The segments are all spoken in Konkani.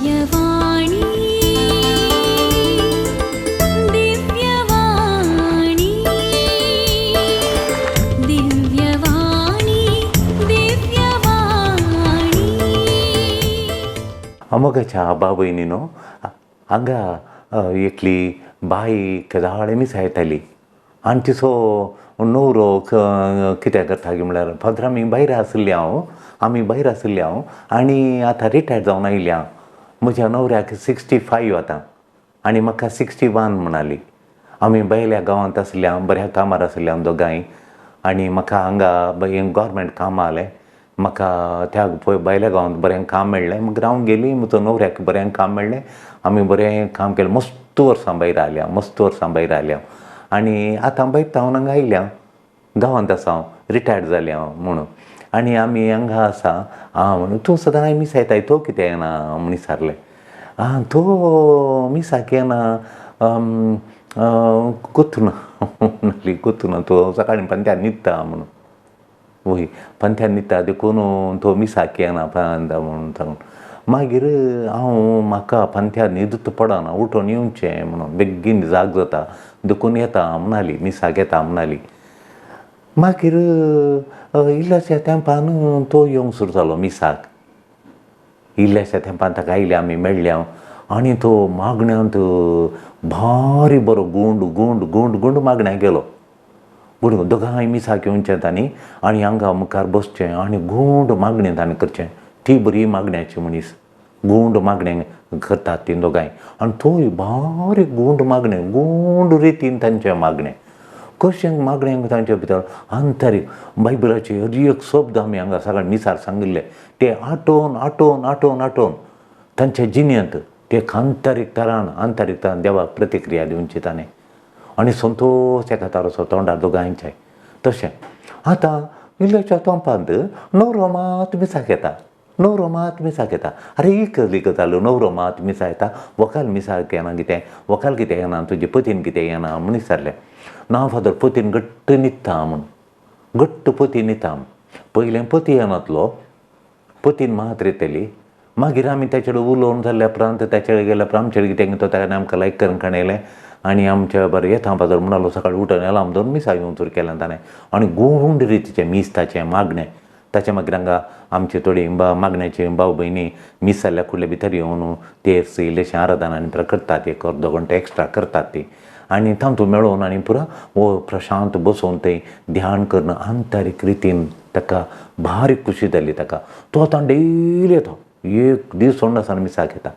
दिव्यवाणी दिव्यवाणी दिव्यवाणी दिव्यवाणी अमोघच्या बाबयनीनो हांगा एकली बाई केदाळे मिसायताली आनी तिचो न्हवरो कितें करता म्हळ्यार फादर आमी भायर आशिल्ले आमी भायर आशिल्ले आनी आतां रिटायर जावन आयिल्ले म्हज्या न्हवऱ्याक 65 आतां आनी म्हाका 61 म्हणाली. आमी भायल्या गांवांत आशिल्ले बऱ्या कामार आशिल्ले दोगांय आनी म्हाका हांगा गॉवरमेंट काम आलें. म्हाका त्या भायल्या गांवांत बरें काम मेळ्ळें. मागीर हांव गेली म्हजो न्हवऱ्याक बरें काम मेळ्ळें. आमी बरें काम केलें. मस्त वर्सां भायर आयल्या आनी आतां भायर जावन हांगा आयल्या गांवांत आसा हांव रिटायर्ड जालें म्हणून. आनी आमी हांगा आसा म्हणून तूं सदां मिसायताय तो कितें येना म्हूण विचारलें. तो मिसाक येना गोतूना म्हणली गोतूना तो सकाळीं पंत्यान न्हिदता म्हणून. वय पंत्यान न्हिदता देखून तो मिसाक येना म्हणून सांगून मागीर म्हाका पंत्यान न्हिदूच पडना उठोन येवचें म्हणून बेगीन जाग जाता देखून येता म्हणली मिसाक येता म्हणली. मागीर इल्ल्याशा तेंपान तो येवंक सुरू जालो मिसाक. इल्ल्याशा तेंपान ताका आयले आमी मेळ्ळे आनी तो मागण्यांत भारी बरो गुंड गुंड गुंड गुंड मागण्याक गेलो. गुंड दोगांय मिसाक येवचें तांणी आनी हांगा मुखार बसचें आनी गुंड मागणें ताणें करचें. ती बरी मागण्याची मनीस गुंड मागणें करतात तीं दोगांय आनी तोय भारी गुंड मागणें गुंड रितीन तांचें मागणें. कशें मागणें तांचे भितर आंतरीक बायबलाचे एक शब्द आमी हांगा सगळ्या मिसार सांगिल्ले ते आठोवन आठोवन आठोवन आठोवन तांच्या जिणेंत ते आंतरीक तरान देवाक प्रतिक्रिया दिवची ताणें आनी संतोश एका तारोसो तोंडार दोगांयचे. तशें आतां इल्ल्याच्या तोंपांत न्हवरो मात मिसाक येता. आरे ही कसली गजाल न्हवरो मात मिसा येता व्हंकल मिसाक येना कितें व्हंकल कितें येना तुजे पतीन कितें येना म्हूण विचारलें. ना फादर पतीन घट्ट न्हिदता म्हूण घट्ट पती न्हिदता. पयलें पती येनातलो पतीन मात येतली. मागीर आमी तेचे कडेन उलोवन जाल्ल्या उपरांत तेचे कडेन गेल्या उपरांत आमचे कडेन कितें तो ताणें आमकां लायक करून काणयलें आनी आमचे बरें येता फादर म्हणलो सकाळीं उठोन येला दोन मिसाक येवन सुरू केलें ताणें आनी गुंड रितीचें मीस ताचें मागणें. ताचे मागीर हांगा आमची थोडी मागण्याची भाव भयणी मीस जाल्ल्या कुर्ले भितर येवन तेर्स इल्लेशें आराधना आनी करतात एक अर्दो घंटो एक्स्ट्रा करतात ती आनी तातूंत मेळोवन आनी पुरो प्रशांत बसोवन थंय ध्यान करून आंतरीक रितीन ताका भारी खुशी जाली ताका. तो आतां डेली येता एक दीस सोडून आसा मिसाक येता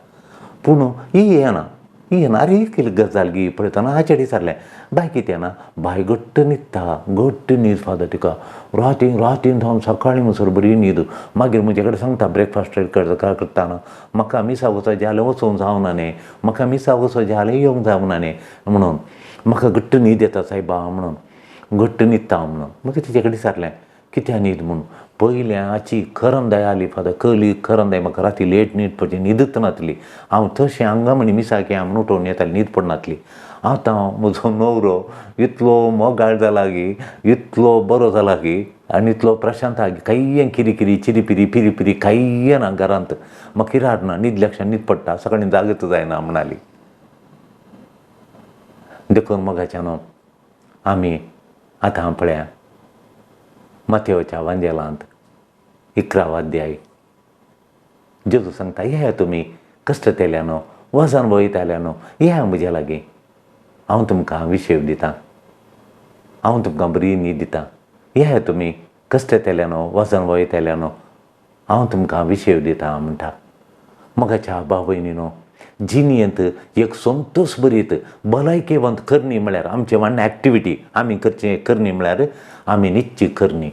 पूण ही येना आरे ही केली गजाल गी पळयतना हाचे कडेन विचारलें बाय कितें येना बाय घट्ट न्हीद फादर तिका रातीन जावन सकाळीं म्हणसर बरी न्हीद. मागीर म्हजे कडेन सांगता ब्रेकफास्ट करतना म्हाका मिसाक वचों जाल्यार वचोंक जावना न्ही म्हाका मिसाक वचों जाल्यार येवंक जावना न्ही म्हणून म्हाका घट्ट न्हीद येता सायबा म्हणून घट्ट न्हिदता म्हणून. मागीर तिचे कडेन विचारलें कित्या न्हीद म्हणून. पयल्याची खरंदाय आली फादर खरंदाय म्हाका राती लेट न्हीद पडची न्हीदच नातली. हांव तशें हांगा म्हणी मिसाक या म्हणून उठोवन येताली न्हीद पडनातली. आतां म्हजो न्हवरो इतलो मोगाळ जाला गी इतलो बरो जाला गी आनी इतलो प्रशांत आहा गी कांय किरी चिरिपिरी पिरी कांय ना घरांत म्हाका किराड ना न्हिदल्याक्षान न्हीद पडटा सकाळीं जागच जायना म्हणली. देखून मोगाच्यान आमी आतां पळया माथेवच्या वांजेलांत 11वा अध्याय जेजू सांगता या तुमी कश्ट केल्यानो वजन वयताल्यानो या म्हज्या लागीं हांव तुमकां विशेव दितां हांव तुमकां बरी न्हीद दितां. या तुमी कश्ट केल्यानो वजन वयताल्यानो हांव तुमकां विशेव दितां म्हणटा. मोगाच्या भाव भयणीनो जिणेंत एक संतोश भरीत भलायकेवंत करणी म्हळ्यार आमचे वाडणे एक्टिविटी आमी करचें करणी म्हळ्यार आमी न्हिदची करणी.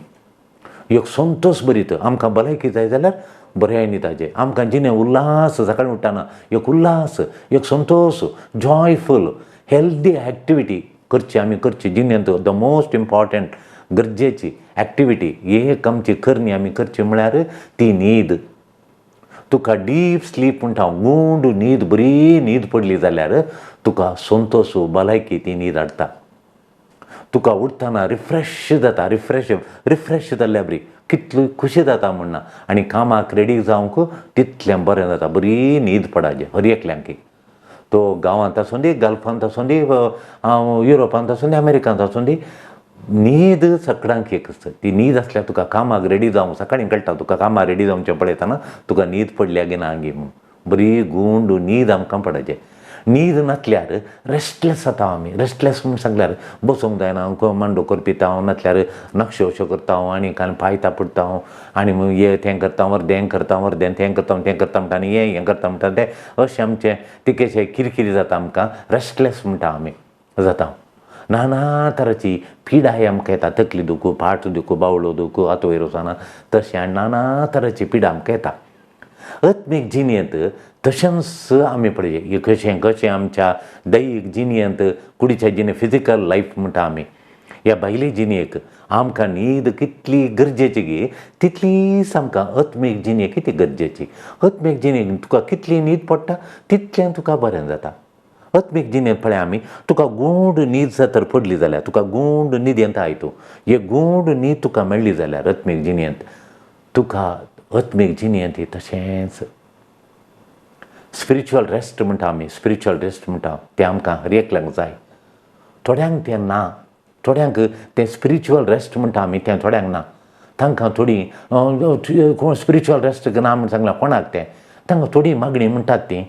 एक संतोश भरीत आमकां भलायकी जाय जाल्यार बरें न्हिदाचें आमकां जिणें उल्हास सकाळीं उठ्ठाना एक उल्हास एक संतोश जॉयफूल हेल्दी एक्टिविटी करची आमी करची जिणेंत द मोस्ट इम्पॉर्टंट गरजेची एक्टिविटी एक आमची करणी आमी करची म्हळ्यार ती न्हीद. तुका डीप स्लीप म्हणटा गूंड न्हीद बरी न्हीद पडली जाल्यार तुका संतोश भलायकी ती न्हीद हाडटा. तुका उठ्ठाना रिफ्रेश जाता रिफ्रेश जाल्ल्या बरी कितली खुशी जाता म्हणना आनी कामाक रेडी जावंक तितलें बरें जाता, बरी न्हीद पडाचे हर एकल्यांक. तो गांवांत आसूं दी, गल्फांत आसूं दी, युरोपांत आसूं दी, अमेरिकांत आसूं दी, न्हीद सगळ्यांक एक आसता. ती न्हीद आसल्यार तुका कामाक रेडी जावंक सकाळीं कळटा, तुका कामाक रेडी जावचें पळयतना तुका न्हीद पडल्या गी ना गी म्हूण. बरी गूंड न्हीद आमकां पडाचें. न्हीद नासल्यार रेस्टलेस जाता आमी. रेस्टलेस म्हूण सांगल्यार बसूंक जायना, मांडो करपिता नासल्यार नक्षो अश्यो करता आनी पाय तापडटा आनी हें तें करता, अर्दें करता, अर्दें तें करता म्हणटा आनी हें करता म्हणटा तें अशें आमचें तिकेशें किरकिरी जाता. आमकां रेस्टलेस म्हणटा आमी जाता. नाना तराची पिडाय आमकां येता. तकली दुखू, फाट दुखू, बावळो दुखू, हात वयर वचना तशें आनी नाना तराची पिडा आमकां येता. आत्मीक जिणेंत तशेंच आमी पळय कशें आमच्या दैहीक जिणेंत कुडीच्या जिणे फिजिकल लायफ म्हणटा आमी, ह्या भायले जिणेक आमकां न्हीद कितली गरजेची गी तितलीच आमकां आत्मीक जिणेक कितें गरजेची. आत्मीक जिणेक तुका कितली न्हीद पडटा तितलें तुका बरें जाता. आत्मीक जिणेंत पळय आमी तुका गूंड न्हीद जर तर पडली जाल्यार तुका गूंड न्हिदेंत आय तूं हे गूंड न्हीद तुका मेळ्ळी जाल्यार आत्मीक जिणेंत तुका आत्मीक जिणेंत तशेंच स्पिरिच्युअल रेस्ट म्हणटा आमी, स्पिरिच्युअल रेस्ट म्हणटा तें आमकां हर एकल्यांक जाय. थोड्यांक तें ना, थोड्यांक तें स्पिरिच्युअल रेस्ट म्हणटा आमी तें थोड्यांक ना. तांकां थोडी कोण स्पिरिच्युअल रेस्ट ना म्हण सांगलां कोणाक तें तांकां थोडी मागणी म्हणटात तीं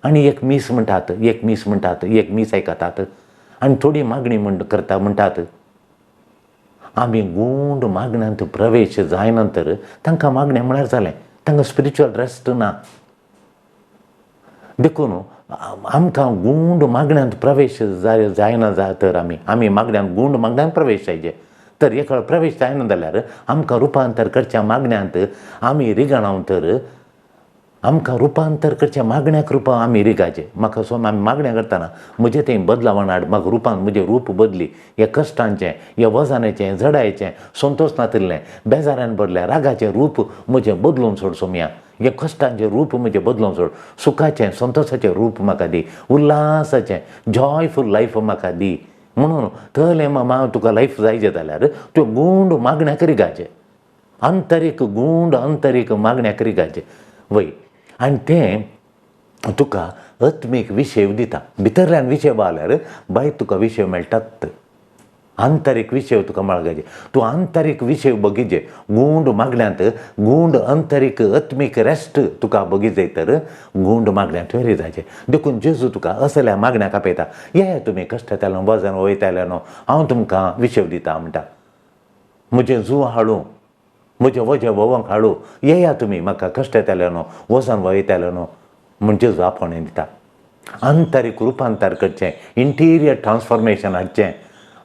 आनी एक मीस म्हणटात, एक मीस आयकतात आनी थोडी मागणी म्हणटात. आमी गूंड मागण्यांत प्रवेश जाय नंतर तांकां मागणें म्हळ्यार जालें, तांकां स्पिरिच्युअल रेस्ट ना. देखून आमकां गूंड मागण्यांत प्रवेश जायना तर आमी मागण्यांत गूंड मागण्यांत प्रवेश जायचे. तर एक वेळ प्रवेश जायना जाल्यार आमकां रुपांतर करच्या मागण्यांत आमी रिगाणाव तर आमकां रुपांतर करचें मागण्याक रुपां आमी रिगाचे. म्हाका आमी मागण्या करतना म्हजें तें बदलावण हाड, म्हाका रुपान म्हजें रूप बदली, हे कश्टांचें, हे वजनाचें, जडायेचें, संतोश नातिल्लें, बेजारान भरलें, रागाचें रूप म्हजें बदलून सोड सोम्या, हे कश्टांचें रूप म्हजें बदलून सोड, सुखाचें संतोशाचें रूप म्हाका दी, उल्हासाचें जॉयफूल लायफ म्हाका दी. म्हणून थंय मामा तुका लायफ जायचें जाल्यार त्यो गूंड मागण्याक रिगाचें, आंतरीक गूंड आंतरीक मागण्याक रिगाचें वय. आनी तें तुका आत्मीक विशय दिता. भितरल्यान विशय पावल्यार भायर तुका विशय मेळटात. आंतरीक विशय तुका मेळगाचे. तूं आंतरीक विशय बगीचे गूंड मागण्यांत गूंड आंतरीक आत्मीक रेस्ट तुका बगी जाय तर गूंड मागण्यांत वेरी जायचें. देखून जेजू तुका असल्या मागण्याक आपयता. ये तुमी कश्टांतल्यान वजन वयताल्यान हांव तुमकां विशय दिता म्हणटा. म्हजें जू हाडूं, म्हजें वजें वोवंक हाडूं, येया तुमी म्हाका कश्ट येताल्यान वजन वयताल्यान म्हण जेजू आपणें दिता. आंतरीक रुपांतर करचें, इंटिरियर ट्रान्सफॉर्मेशन हाडचें,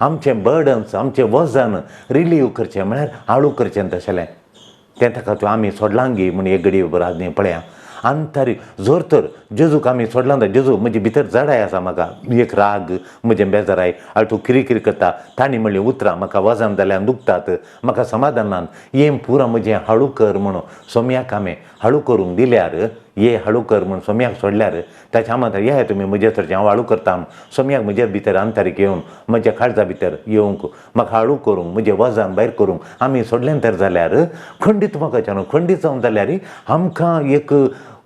आमचें बर्डन्स, आमचें वजन रिलीव करचें म्हळ्यार हाडू करचें तशें तें ताका तूं आमी सोडलां गी म्हण एक घडी बरात न्ही पळया. आंतरीक जर तर जेजूक आमी सोडलां जाल्यार जेजू म्हजे भितर जडाय आसा, म्हाका एक राग, म्हजें बेजाराय, तूं किरी करता, तांणी म्हणलें उतरां, म्हाका वजन जाल्यार दुखतात, म्हाका समाधानान हें पुरा म्हजें हाडू कर म्हणून सोम्याक हांवें हाडू करूंक दिल्यार, हे हाडू कर म्हणून सोम्याक सोडल्यार ताच्या मात हे तुमी म्हजे थंयचे हांव हाडू करता म्हणून सोम्याक म्हजे भितर आंतरीक येवन म्हज्या काळजा भितर येवंक म्हाका हाडू करूंक म्हजें वजन भायर करूंक आमी सोडलें तर जाल्यार खंडीत म्हाका न्हू खंडीत जावन जाल्यार आमकां एक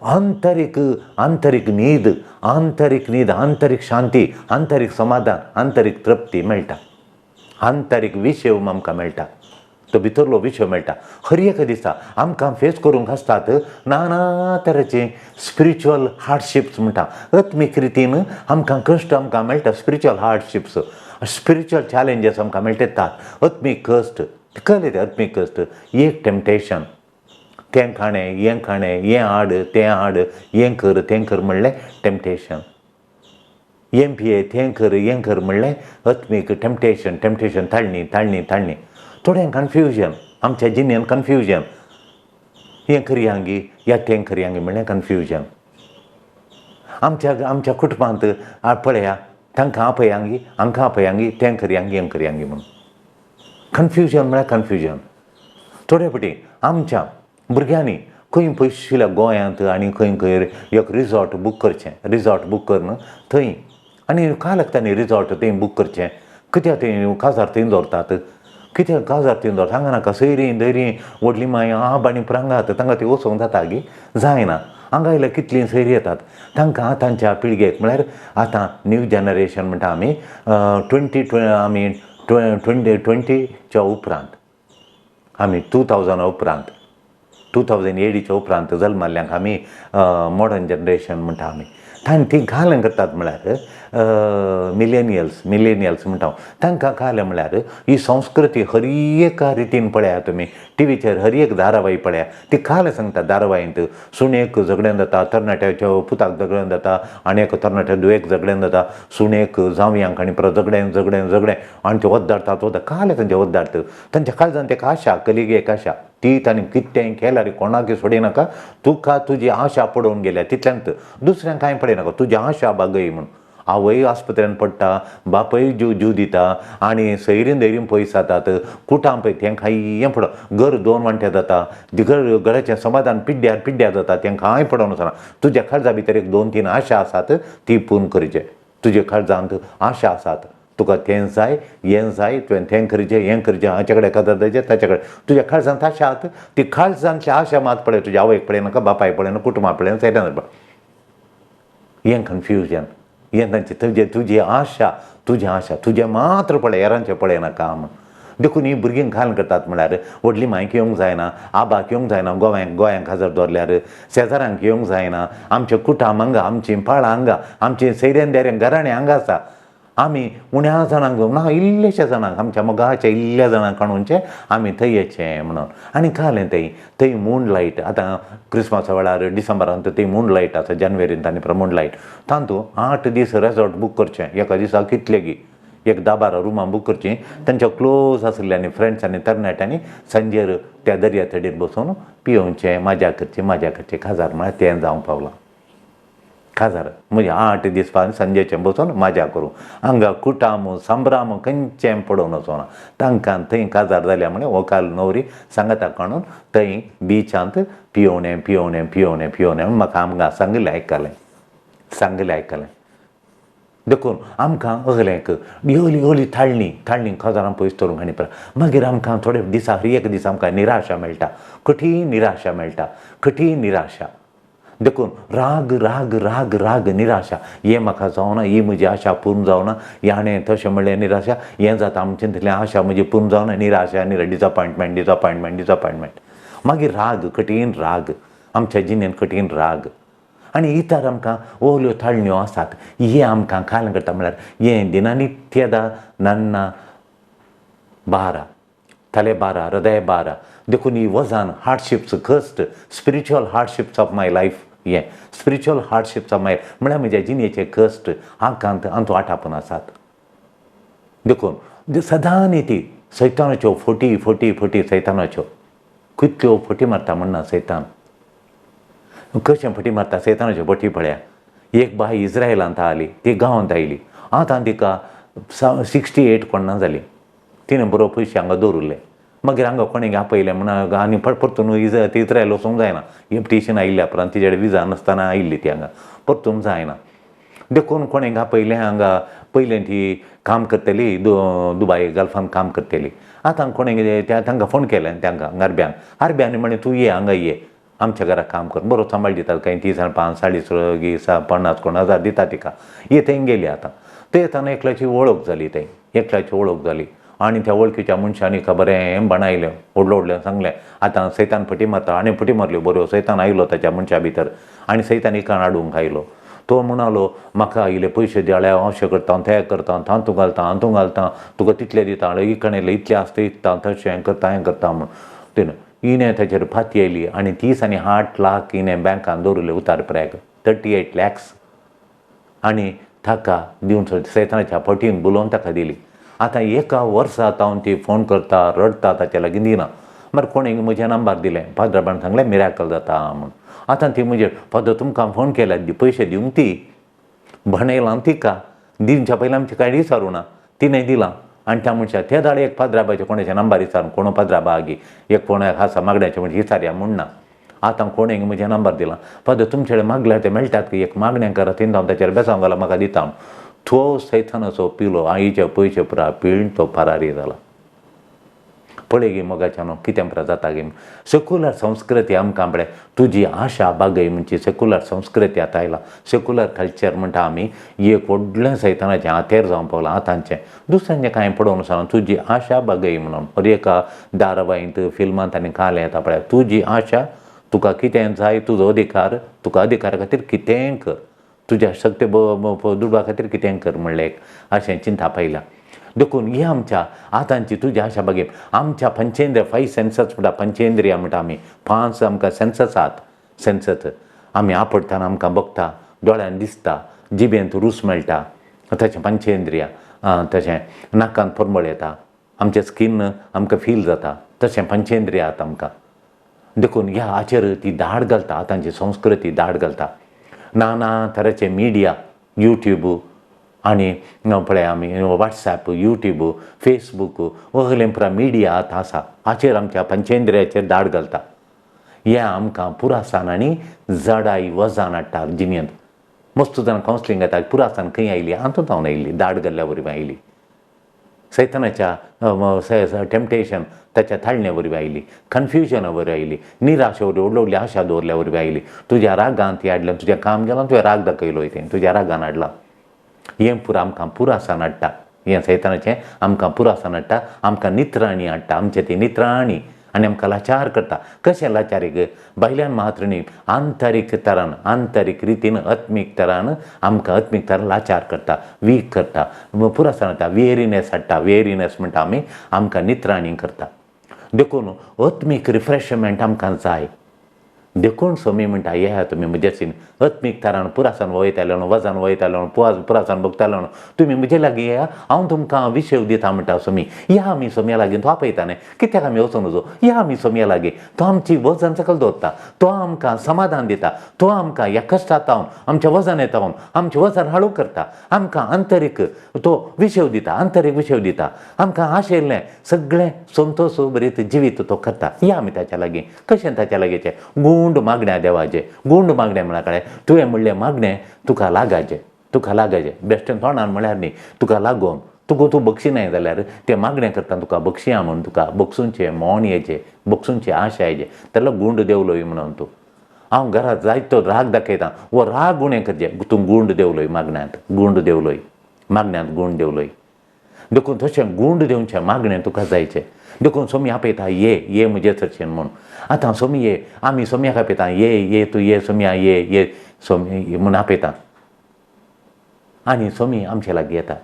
आंतरीक न्हीद, आंतरीक शांती, आंतरीक समाधान, आंतरीक तृप्ती मेळटा. आंतरीक विशय आमकां मेळटा, तो भितरलो विशय मेळटा. हर एक दिसा आमकां फेस करूंक आसतात नाना तरेचे स्पिरिच्युअल हार्डशिप्स म्हणटा. आत्मीक रितीन आमकां कश्ट आमकां मेळटा, स्पिरिच्युअल हार्डशिप्स, स्पिरिच्युअल चॅलेंजीस आमकां मेळटात. आत्मीक कश्ट कळ्ळें तें आत्मीक कश्ट. एक टेम्पटेशन, तें खाणें, हें हाड, तें हाड, हें कर म्हणलें टेम्पटेशन. हें पिये, तें कर म्हणलें आत्मीक टेम्पटेशन ताळणी. थोड्यांक कन्फ्युजन, आमच्या जिणेंत कन्फ्युजन, हें करयांगी या तें करयांगी म्हणलें कन्फ्युजन. आमच्या कुटुंबांत पळया तांकां आपयांगी, हांकां आपयांगी, तें करयांगी हें करयांगी म्हणून कन्फ्युजन म्हळ्यार कन्फ्युजन. थोडे फावटी आमच्या भुरग्यांनी खंय पयस आशिल्ल्या गोंयांत आनी खंय एक रिजॉर्ट बूक करून थंय आनी काय लागता न्ही रिजॉर्ट थंय बूक करचें, कित्याक थंय काजार थंय दवरतात, कित्याक काजार तिंदोर सांगा नाका सैरीं धैरीं व्हडली माय आब आनी प्रांगात तांकां ती वचोंक जाता गी जायना. हांगा आयल्यार कितलीं सैरीं येतात तांकां आतांच्या पिळगेक म्हळ्यार आतां न्यू जनरेशन म्हणटा आमी 2020च्या उपरांत आमी 2000 उपरांत 2008च्या उपरांत जल्माल्ल्यांक आमी मॉडर्न जनरेशन म्हणटा आमी तांणी ती घालन करतात म्हळ्यार मिलेनियल्स म्हणटा तांकां काय म्हळ्यार ही संस्कृती हर एका रितीन पळया तुमी टीव्हीचेर हर एक धारावाही पळया ती काल सांगता धारावाहींत सुणेक झगड्यान जाता तरणाट्याच्या पुताक झगड्यान जाता आनी एक तरणाट्या दुयेक झगड्यान जाता सुणेक जावयांक आनी परत झगड्यान आनी ते वद्दाडतात काल तांचे वद्दाडत तांच्या काळजान ताका आशा कलिगेक आशा ती तांणी कितेंय केल्यार कोणाकय सोडिनाका तुका तुजी आशा पडोवन गेल्या तितल्यांत दुसऱ्यांक कांय पडयनाका तुजी आशा बागय म्हूण आवय आस्पत्र्यान पडटा बापय जीव दिता आनी सैरीन धैरीन पयस जातात कुटां पळय तेंकां हें पड घर 2 वांटे जाता घराचें समाधान पिड्ड्यार जाता तेंकां कांय पडोन वचना तुज्या काळजा भितर एक 2-3 आशा आसात ती पूर्ण करचे तुजे काळजांत आशा आसात तुका तें जाय हें जाय तुवें तें करचें हें करचें हाचे कडेन कदर जायचें ताचे कडेन तुज्या काळजांत आशा आसात ती काळजांतली आशा मात पळय तुज्या आवयक पळयनाका बापायक पळयना कुटुंबाक पळयना सैरान हें कन्फ्युजन हें तांचे तुजी आशा तुजें मात्र पळय हेरांचें पळयनाका म्हूण देखून ही भुरगीं घालन करतात म्हळ्यार व्हडली मांयक येवंक जायना आबाक येवंक जायना गोंयांक हजर दवरल्यार शेजाऱ्यांक येवंक जायना आमच्या कुटां हांगा आमचीं पाळां हांगा आमचीं सैऱ्यान देऱ्यान घराणें हांगा आसा आमी उण्या जाणांक ना इल्लेशा जाणांक आमच्या मोगाच्या इल्ल्या जाणांक काणूनचें आमी थंय येचें म्हणून आनी कालें थंय मूनलायट आतां क्रिसमसा वेळार डिसेंबरांत थंय मूनलायट आसा जानेवारींत आनी मूनलायट तातूंत 8 दीस रेजॉर्ट बूक करचें एका दिसाक कितले गी एक 10-12 रुमां बूक करचीं तांच्या क्लोज आसलेल्यांनी फ्रेंड्सांनी तरणाट्यांनी सांजेर त्या दर्या थडीर बसून पियोवचें मजा करची काजार म्हळ्यार तें जावंक पावलां काजार म्हणजे 8 दीस संजेचें बसून मजा करूं हांगा कुटाम संभ्राम खंयचें पडोवन वचोना तांकां थंय काजार जाल्या म्हण व्हंकल न्हवरी सांगता काणून थंय बिचांत पियोवणें म्हाका आमकां सांगलें आयकलें देखून आमकां अगलेंक होली थाळणी काजारां पयस धरून आनी मागीर आमकां थोडे दिसा हर एक दीस आमकां निराशा मेळटा कठीण निराशा देखून राग निराशा हें म्हाका जावना ही म्हजी आशा पूर्ण जावना हाणें तशें म्हणलें निराशा हें जाता आमचें तितलें आशा म्हजी पूर्ण जावना निराशा डिसअपॉयंटमेंट मागीर कठीण राग आमच्या जिणेंत कठीण राग आनी इतर आमकां ओल्यो थाळण्यो आसात हे आमकां काल करता म्हळ्यार हें दिननित्यदा नन्ना भारा तले भारा हृदय भारा देखून ही वजान हार्डशिप्स कस्ट spiritual hardships of my life हें स्पिरिच्युअल हार्डशिप्स ऑफ माय म्हळ्यार म्हज्या जिणेचे कस्ट हांतू आटापून आसात देखून सदां ती सैतानाच्यो फोटी सैतानाच्यो कितल्यो फोटी मारता म्हणना सैतान कशें फटी मारता सैतानाच्यो फटी पळया एक बाय इज्रायलांत आली ती गांवांत आयली आतां तिका 68 कोण्णां जाली तिणें बरो पयशे हांगा दवरले मागीर हांगा कोणें आपयलें म्हण आनी परतून इज्रायल वचूंक जायना इन्विटेशन आयिल्ल्या उपरांत तिचे कडेन विजा नासतना आयिल्ली ती हांगा परतूंक जायना देखून कोणें आपयलें हांगा पयलें ती काम करतली दुबय गल्फांत काम करतली आतां कोणें तांकां फोन केलें तांकां आरब्यान म्हणें तूं ये हांगा ये आमच्या घराक काम कर बरो सांबाळ दितात कांय 30 5 40 50 कोण हजार दिता तिका हे थंय गेली आतां थंय येताना एकल्याची वळख जाली आनी त्या वळखीच्या मनशांनी बरें बनायलें व्हडलें सांगलें आतां सैतान फटी मारता आनी फटी मारल्यो बऱ्यो सैतान आयलो ताच्या मनशा भितर आनी सैतान एकान हाडूंक आयलो तो म्हणालो म्हाका इल्ले पयशे दिल्यार अशें करता तें करता हातूं घालता तुका तितले दिता इकणेले इतले आसता इकता तशें हें करता म्हूण तिणें हिणें ताचेर फाती आयली आनी 30 आनी 8 लाख हिणें बँकान दवरले उतार प्रॅग 38 lakhs आनी ताका दिवन सैतानाच्या फटीन बुलोवन ताका दिली आतां एका वर्सा जावन ती फोन करता रडता ताचे लागीं दिना मागीर कोणें म्हजे नंबर दिलें फादराबान सांगलें मिराकल जाता म्हूण आतां ती म्हणजे फादर तुमकां फोन केल्यार पयशे दिवंक ती भणयलां तिका दिवच्या पयलीं आमची कांय विचारूं ना तिणें दिलां आनी त्या मनशाक त्या दाडे एक पाद्राबाचे कोणाचे नंबर विचारून कोण पाद्राबा आगी एक कोणाक आसा मागण्याचे म्हणजे विचारया म्हूण ना आतां कोणें म्हजे नंबर दिला फादर तुमचे कडेन मागल्यार ते मेळटात की एक मागण्यांक करा तिन हांव ताचेर बेसांव घाला म्हाका दिता तो सैतानाचो पिलो आईचे पयशे पुरा पिळून तो फरारी जाला पळय गे मोगाच्यानो कितें पुरो जाता गे सेक्युलर संस्कृती आमकां आपणे तुजी आशा बागय म्हणची सेक्युलर संस्कृती आतां आयला सेक्युलर कल्चर म्हणटा आमी एक व्हडलें सैतानाचें हातेर जावन पावलां आतांचें दुसऱ्यांचें कांय पडोवन वचना तुजी आशा बागय म्हणून हर एका धारावाहींत फिल्मांत आनी काल येता पळय तुजी आशा तुका कितें जाय तुजो अधिकार तुका अधिकारा खातीर कितेंय कर तुज्या शक्ती दुडवा खातीर कितेंय कर म्हणलें एक अशें चिंता पयला देखून ही आमच्या आतांची तुज्या आशा बागेन आमच्या पंचेंद्रिय 5 सेन्सस म्हणटा पंचेंद्रिया म्हणटा आमी 5 आमकां सेन्सस आहात सेन्सस आमी आपडटाना आमकां बगता दोळ्यान दिसता जिबेंत रूच मेळटा तशें पंचेंद्रिया तशें नाकांत परमळ येता आमचें स्कीन आमकां फील जाता तशें पंचेंद्रिया आतां आमकां देखून ह्या हाचेर ती दाड घालता आतांची संस्कृती दाड घालता नाना तरेचे मिडिया यूट्यूब आनी पळय आमी वॉट्सॅप यूट्यूब फेसबूक वगलें पुरा मिडिया आतां आसा हाचेर आमच्या पंचेंद्रियाचेर दाड घालता हें आमकां पुरासाण आनी जडाई वजान हाडटा जिणेंत मस्त जाणां कावन्सिलींग येता पुरासाण खंय आयली हातूंत जावन आयिल्ली दाड घाल्ल्या वरवीं आयली सैतानाच्या टेम्पटेशन ताच्या थाळण्या वरवीं आयली कन्फ्युजना वरवीं आयली निराशा वरवीं व्हडली व्हडली आशा दवरल्या वरवीं आयली तुज्या रागांत हाडलें तुजें काम केलां तुवें राग दाखयलो तें तुज्या रागान हाडलां हें पुरो आमकां पुरासाण हाडटा हें सैतानाचें आमकां पुरासाण हाडटा आमकां नित्राणी हाडटा आमचें ती नित्राणी आनी आमकां लाचार करता कशें लाचारीक भायल्यान मात्र न्ही आंतरीक तरान आंतरीक रितीन आत्मीक तरान आमकां आत्मीक तरान लाचार करता वीक करता पुरासाण हाडटा वेरिनेस हाडटा वेरिनेस म्हणटा आमी आमकां नित्राणी करता देखून आत्मीक रिफ्रेशमेंट आमकां जाय देखून सोमी म्हणटा येया तुमी म्हजेसीन आत्मीक तरान पुरासाण वयताले वजान वयताले पुरासाण भोगताले तुमी म्हजे लागीं येया हांव तुमकां विशय दिता म्हणटा सोमी या आमी सोम्या लागीं तो आपयता न्ही कित्याक आमी वचून नजो या आमी सोम्या लागीं तो आमची वजन सकयल दवरता तो आमकां समाधान दिता तो आमकां ह्या कश्टांत रावन आमच्या वजनांत रावन आमचें वजन हळू करता आमकां आंतरीक तो विशय दिता आंतरीक विशय दिता आमकां आशिल्लें सगळें संतोश बरीत जिवीत तो करता या आमी ताच्या लागीं कशें ताच्या लागींचें गूंड मागण्या देवाचें गूंड मागण्या म्हणल्या कळ्ळें तुवें म्हणलें मागणें तुका लागाचें बेश्टें तोंडान म्हळ्यार न्ही तुका लागोन तूं बक्षिनाय जाल्यार तें मागणें करता तुका बक्षिया म्हणून तुका बक्षूंचें मोण येचें बक्षूंची आशा येचें तेन्ना गूंड देवलोय म्हणून तूं हांव घरांत जायतो राग दाखयतां वो राग उणें करचें तूं गूंड देवलोय मागण्यांत गूंड देवलोय मागण्यांत गूंड देवलोय देखून तशें गूंड देवचें मागणें तुका जायचें देखून सोमी आपयता ये म्हजे चर्चेन म्हूण आतां सोमी ये आमी सोम्याक आपयता ये तूं ये सोम्या ये सोमी म्हूण आपयता आनी सोमी आमचे लागीं येता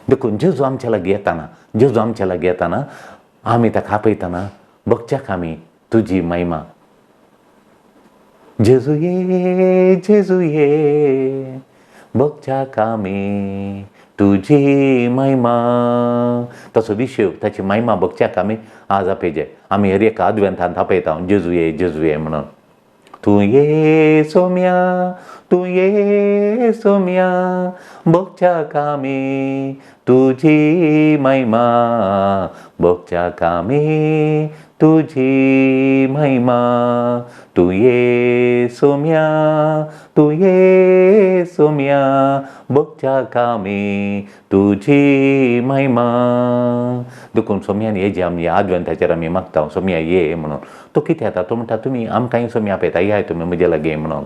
देखून जेजू आमच्या लागीं येताना आमी ताका आपयतना बगच्याक आमी तुजी महिमा जेजू ये बगच्याक आमी तुजी महिमा तसो विशय ताची महिमा बगच्याक आमी आज आपयचे आमी हर एका आदवेंतांत आपयता जेजू ये म्हणून तूं ये सोम्या बगच्याक आमी तुजी महिमा बगच्याक आमी तुजी महिमा तूं ये सोम्या बगच्याक आमी तुजी महिमा देखून सोम्यान हेजी आमी आदवेंताचेर आमी मागता सोम्या ये म्हणून तो कितें येता तो म्हणटा तुमी आमकांय सोम्या आपयता या तुमी म्हजे लागीं म्हणून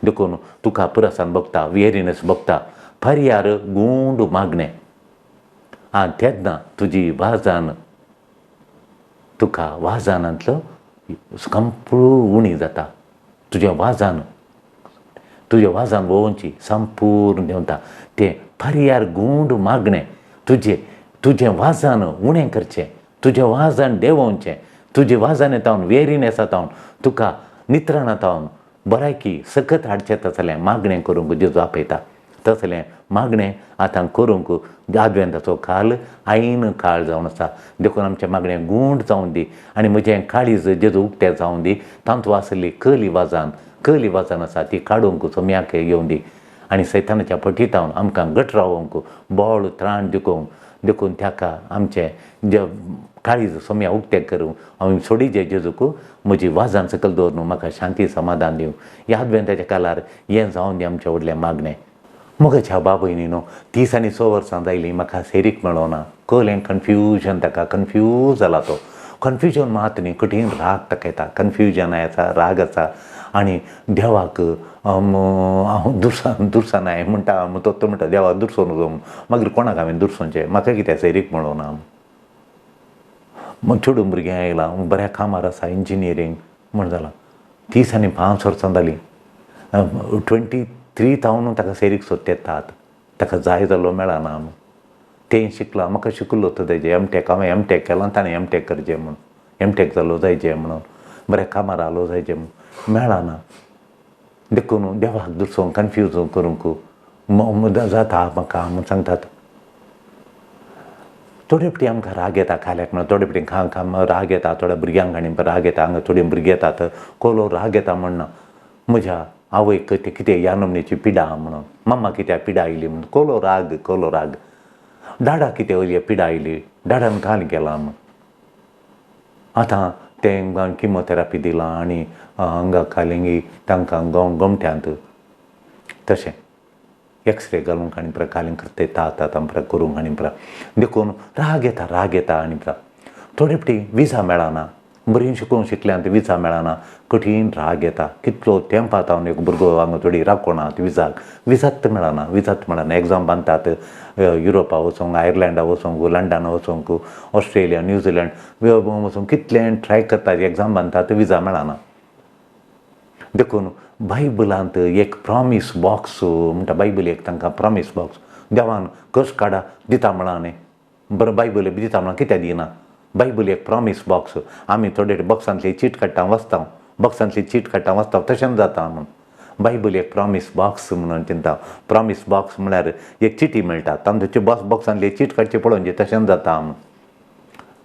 देखून तुका पुरासाण भोगता वेरिनेस भोगता पर्यार गूंड मागणें आनी तेन्ना तुजी वाजान तुका वाजानांतलो संपूर्ण उणी जाता तुज्या वाजान वोवची संपूर्ण देंवता तें पर्यार गूंड मागणें तुजें वाजान उणें करचें तुजें वाजान देंवोवचें तुजें वाजान येतावन वेरिनेस येतावन तुका नित्राण येतावन बरायकी सकत हाडचें तसलें मागणें करूंक जेजू आपयता तसलें मागणें आतां करूंक आदवेंताचो काळ आईन काळ जावन आसा देखून आमचें मागणें गूंड जावन दी आनी म्हजें काळीज जेजू उक्तें जावन दी तांतू आसली कली वाजान आसा ती काडूंक सोम्याक येवं दी आनी सैतानाच्या पटितावन आमकां घट रावोंक बोळ त्राण देखून ताका आमचें जे काळीज सोम्या उक्तें करूं हांव सोडीचें जेजूक म्हजी वाजान सकयल दवर न्हू म्हाका शांती समाधान दिवं ह्या आदवेंताच्या काळार हें जावन दी आमचें व्हडलें मागणें मुगाच्या बाबयनीनो 30 आनी 100 वर्सां जायलीं म्हाका सेरीक मेळोना. कळ्ळें कन्फ्युजन ताका कन्फ्यूज जाला तो. कन्फ्युजन मात न्ही कठीण राग ताका येता. कन्फ्युजन आसा राग आसा आनी देवाक हांव दुरसान हांवें म्हणटा तो म्हणटा देवाक दुरसोन वचो म्हूण. मागीर कोणाक हांवें दुरसोवचें म्हाका कित्याक सेरीक मेळोना. मग चेडूं भुरगें आयलां बऱ्या कामार आसा इंजिनियरींग म्हण जालां. 30 आनी 5 वर्सां जालीं 23 जावन ताका सेरीक सोदता येतात. ताका जाय जाल्लो मेळना. तें शिकलां म्हाका शिकलो तो तेजें एमटेक. हांवें एमटेक केलां ताणें एमटेक करचें म्हूण. एमटेक जालो जायचें म्हणून बऱ्या कामार आलो जायचें म्हूण मेळना. देखून देवाक दुरसोवन कन्फ्यूज करूंक जाता म्हाका म्हूण सांगतात. थोडे फावटी आमकां राग येता खाल्याक म्हणून. थोडे फावटी राग येता थोड्या भुरग्यांक आनी राग येता. हांगा थोडी भुरगीं येतात कोलो राग येता म्हणना म्हज्या आवयक ते कितें ह्या नमनेची पिडा म्हणून. मम्मा कित्याक पिडा आयली म्हणून कोलो राग. डाडा कितें वयली पिडा आयली डाडान घाल गेला म्हूण. आतां तें किमोथेरापी दिलां आनी हांगा कालिंगी तांकां गोमट्यांत तशें एक्सरे घालूंक आनी कालींग करता येता आतां करूंक आनी देखून राग येता आनी थोडे फावटी विजा मेळना. बरीं शिकल्यांत विजा मेळना कठीण राग येता. कितलो तेंपात हांव एक भुरगो हांगा थोडी राखोणात विजात मेळना. एग्जाम बांदतात युरोपा वचोंक आयर्लंडा वचोंक लंडना वचोंक ऑस्ट्रेलिया न्यूझिलंड वचोंक कितलें ट्राय करतात एग्जाम बांदतात विजा मेळना. देखून बायबलांत एक प्रॉमीस बॉक्स म्हणटा बायबल एक तांकां प्रॉमीस बॉक्स देवान कस काडा दिता म्हणा न्ही. बरो बायबल दिता म्हणा कित्याक दिना. बायबल एक प्रॉमीस बॉक्स. आमी थोडे बॉक्सांतली चीट काडटा वचता तशें जाता म्हूण. बायबल एक प्रॉमीस बॉक्स म्हणून चिंता. प्रॉमीस बॉक्स म्हळ्यार एक चिटी मेळटा तांचे बॉक्सांतली चीट काडचें पळोवचें तशें जाता म्हूण.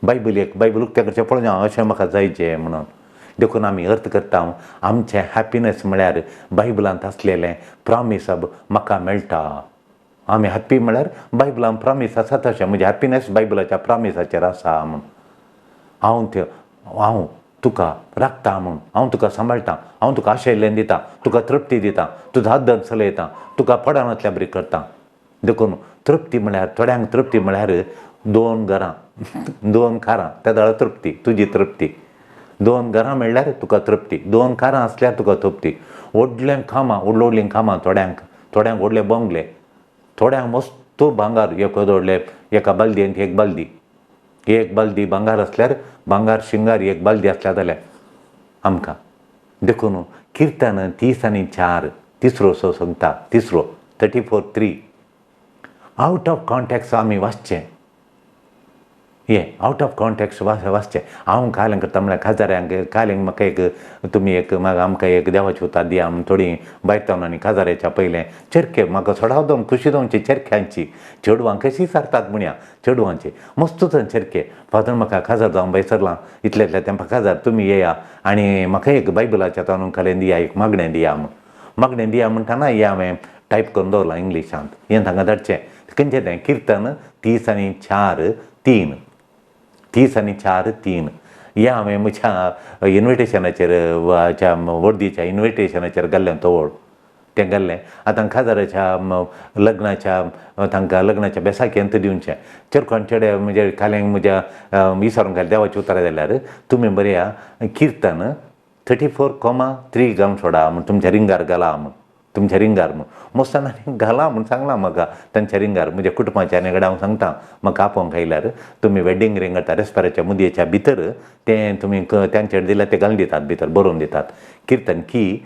बायबल उक्तें करचें पळोवचें अशें म्हाका जायचें म्हणून. देखून आमी अर्थ करता आमचें हॅपिनस म्हळ्यार बायबलांत आसलेलें प्रॉमीस म्हाका मेळटा. आमी हॅप्पी म्हळ्यार बायबलांत प्रॉमीस आसा तशें म्हजें हॅपिनस बायबलाच्या प्रॉमिसाचेर आसा म्हूण. हांव तुका राखता म्हूण. हांव तुका सांबाळटां. हांव तुका आशयल्लें दितां. तुका तृप्ती दितां. तुजो हात धरून चलयतां. तुका पडानांतल्या बरी करतां. देखून तृप्ती म्हळ्यार थोड्यांक तृप्ती म्हळ्यार 2 घरां 2 कारां त्या दाळ तृप्ती तुजी तृप्ती. 2 घरां म्हणल्यार तुका तृप्ती. 2 कारां आसल्यार तुका तृप्ती. व्हडलीं कामां थोड्यांक व्हडले बंगले. थोड्यांक मस्त भांगार एका बालदयेंत एक बालदी भांगार आसल्यार भांगार शिंगार एक बालदी आसल्या जाल्यार आमकां. देखून किर्तन 30 आनी 4 तिसरो सांगता 34:3 आवट ऑफ कॉन्टेक्स्ट आमी वाचचें. आवट ऑफ कॉन्टेक्स्ट वाचचें. हांव कालींग करता म्हळ्यार खाजाऱ्यांक कालींग म्हाका तुमी आमकां एक देवाची उतार दिया म्हूण थोडीं बायतावनांनी खाजाऱ्याच्या पयलें चरखे म्हाका सोडाव दवन खुशी दवनची चरख्यांची चेडवांक कशी सारतात म्हणया चेडवांची मस्त चरखे. फादर म्हाका खाजार जावन बैसरलां इतल्या तेंपाक खाजार तुमी येया आनी म्हाका एक बायबलाच्या तांदूळ खालें दिया एक मागणें दिया म्हणटाना हांवें टायप करून दवरलां इंग्लिशांत. हें तांकां धाडचें. खंयचें तें किर्तन 30 आनी 4:3 30 आनी 4:3 हें हांवें म्हज्या इन्विटेशनाचेर वर्दीच्या इन्विटेशनाचेर घाल्लें तोवळ तें घाल्लें. आतां खाजाराच्या लग्नाच्या तांकां लग्नाच्या बेसाकेंत दिवचें. चेडकोन चेडे म्हणजे काल्यांक म्हज्या विसरून घाल देवाची उतरां जाल्यार तुमी बरेया किर्तन 34:3 घालून सोडा म्हूण तुमच्या रिंगार घाला म्हूण. तुमच्या रिंगार म्हूण मोस्ताना घाला म्हूण सांगलां म्हाका तांच्या रिंगार म्हज्या कुटुंबाच्या आनी हांव सांगता म्हाका आपोवंक आयल्यार तुमी वेडिंग रिंग करता रेस्पेराच्या मुदयेच्या भितर तें तुमी तांचेर दिल्यार ते घालून दितात भितर बरोवन दितात. किर्तन की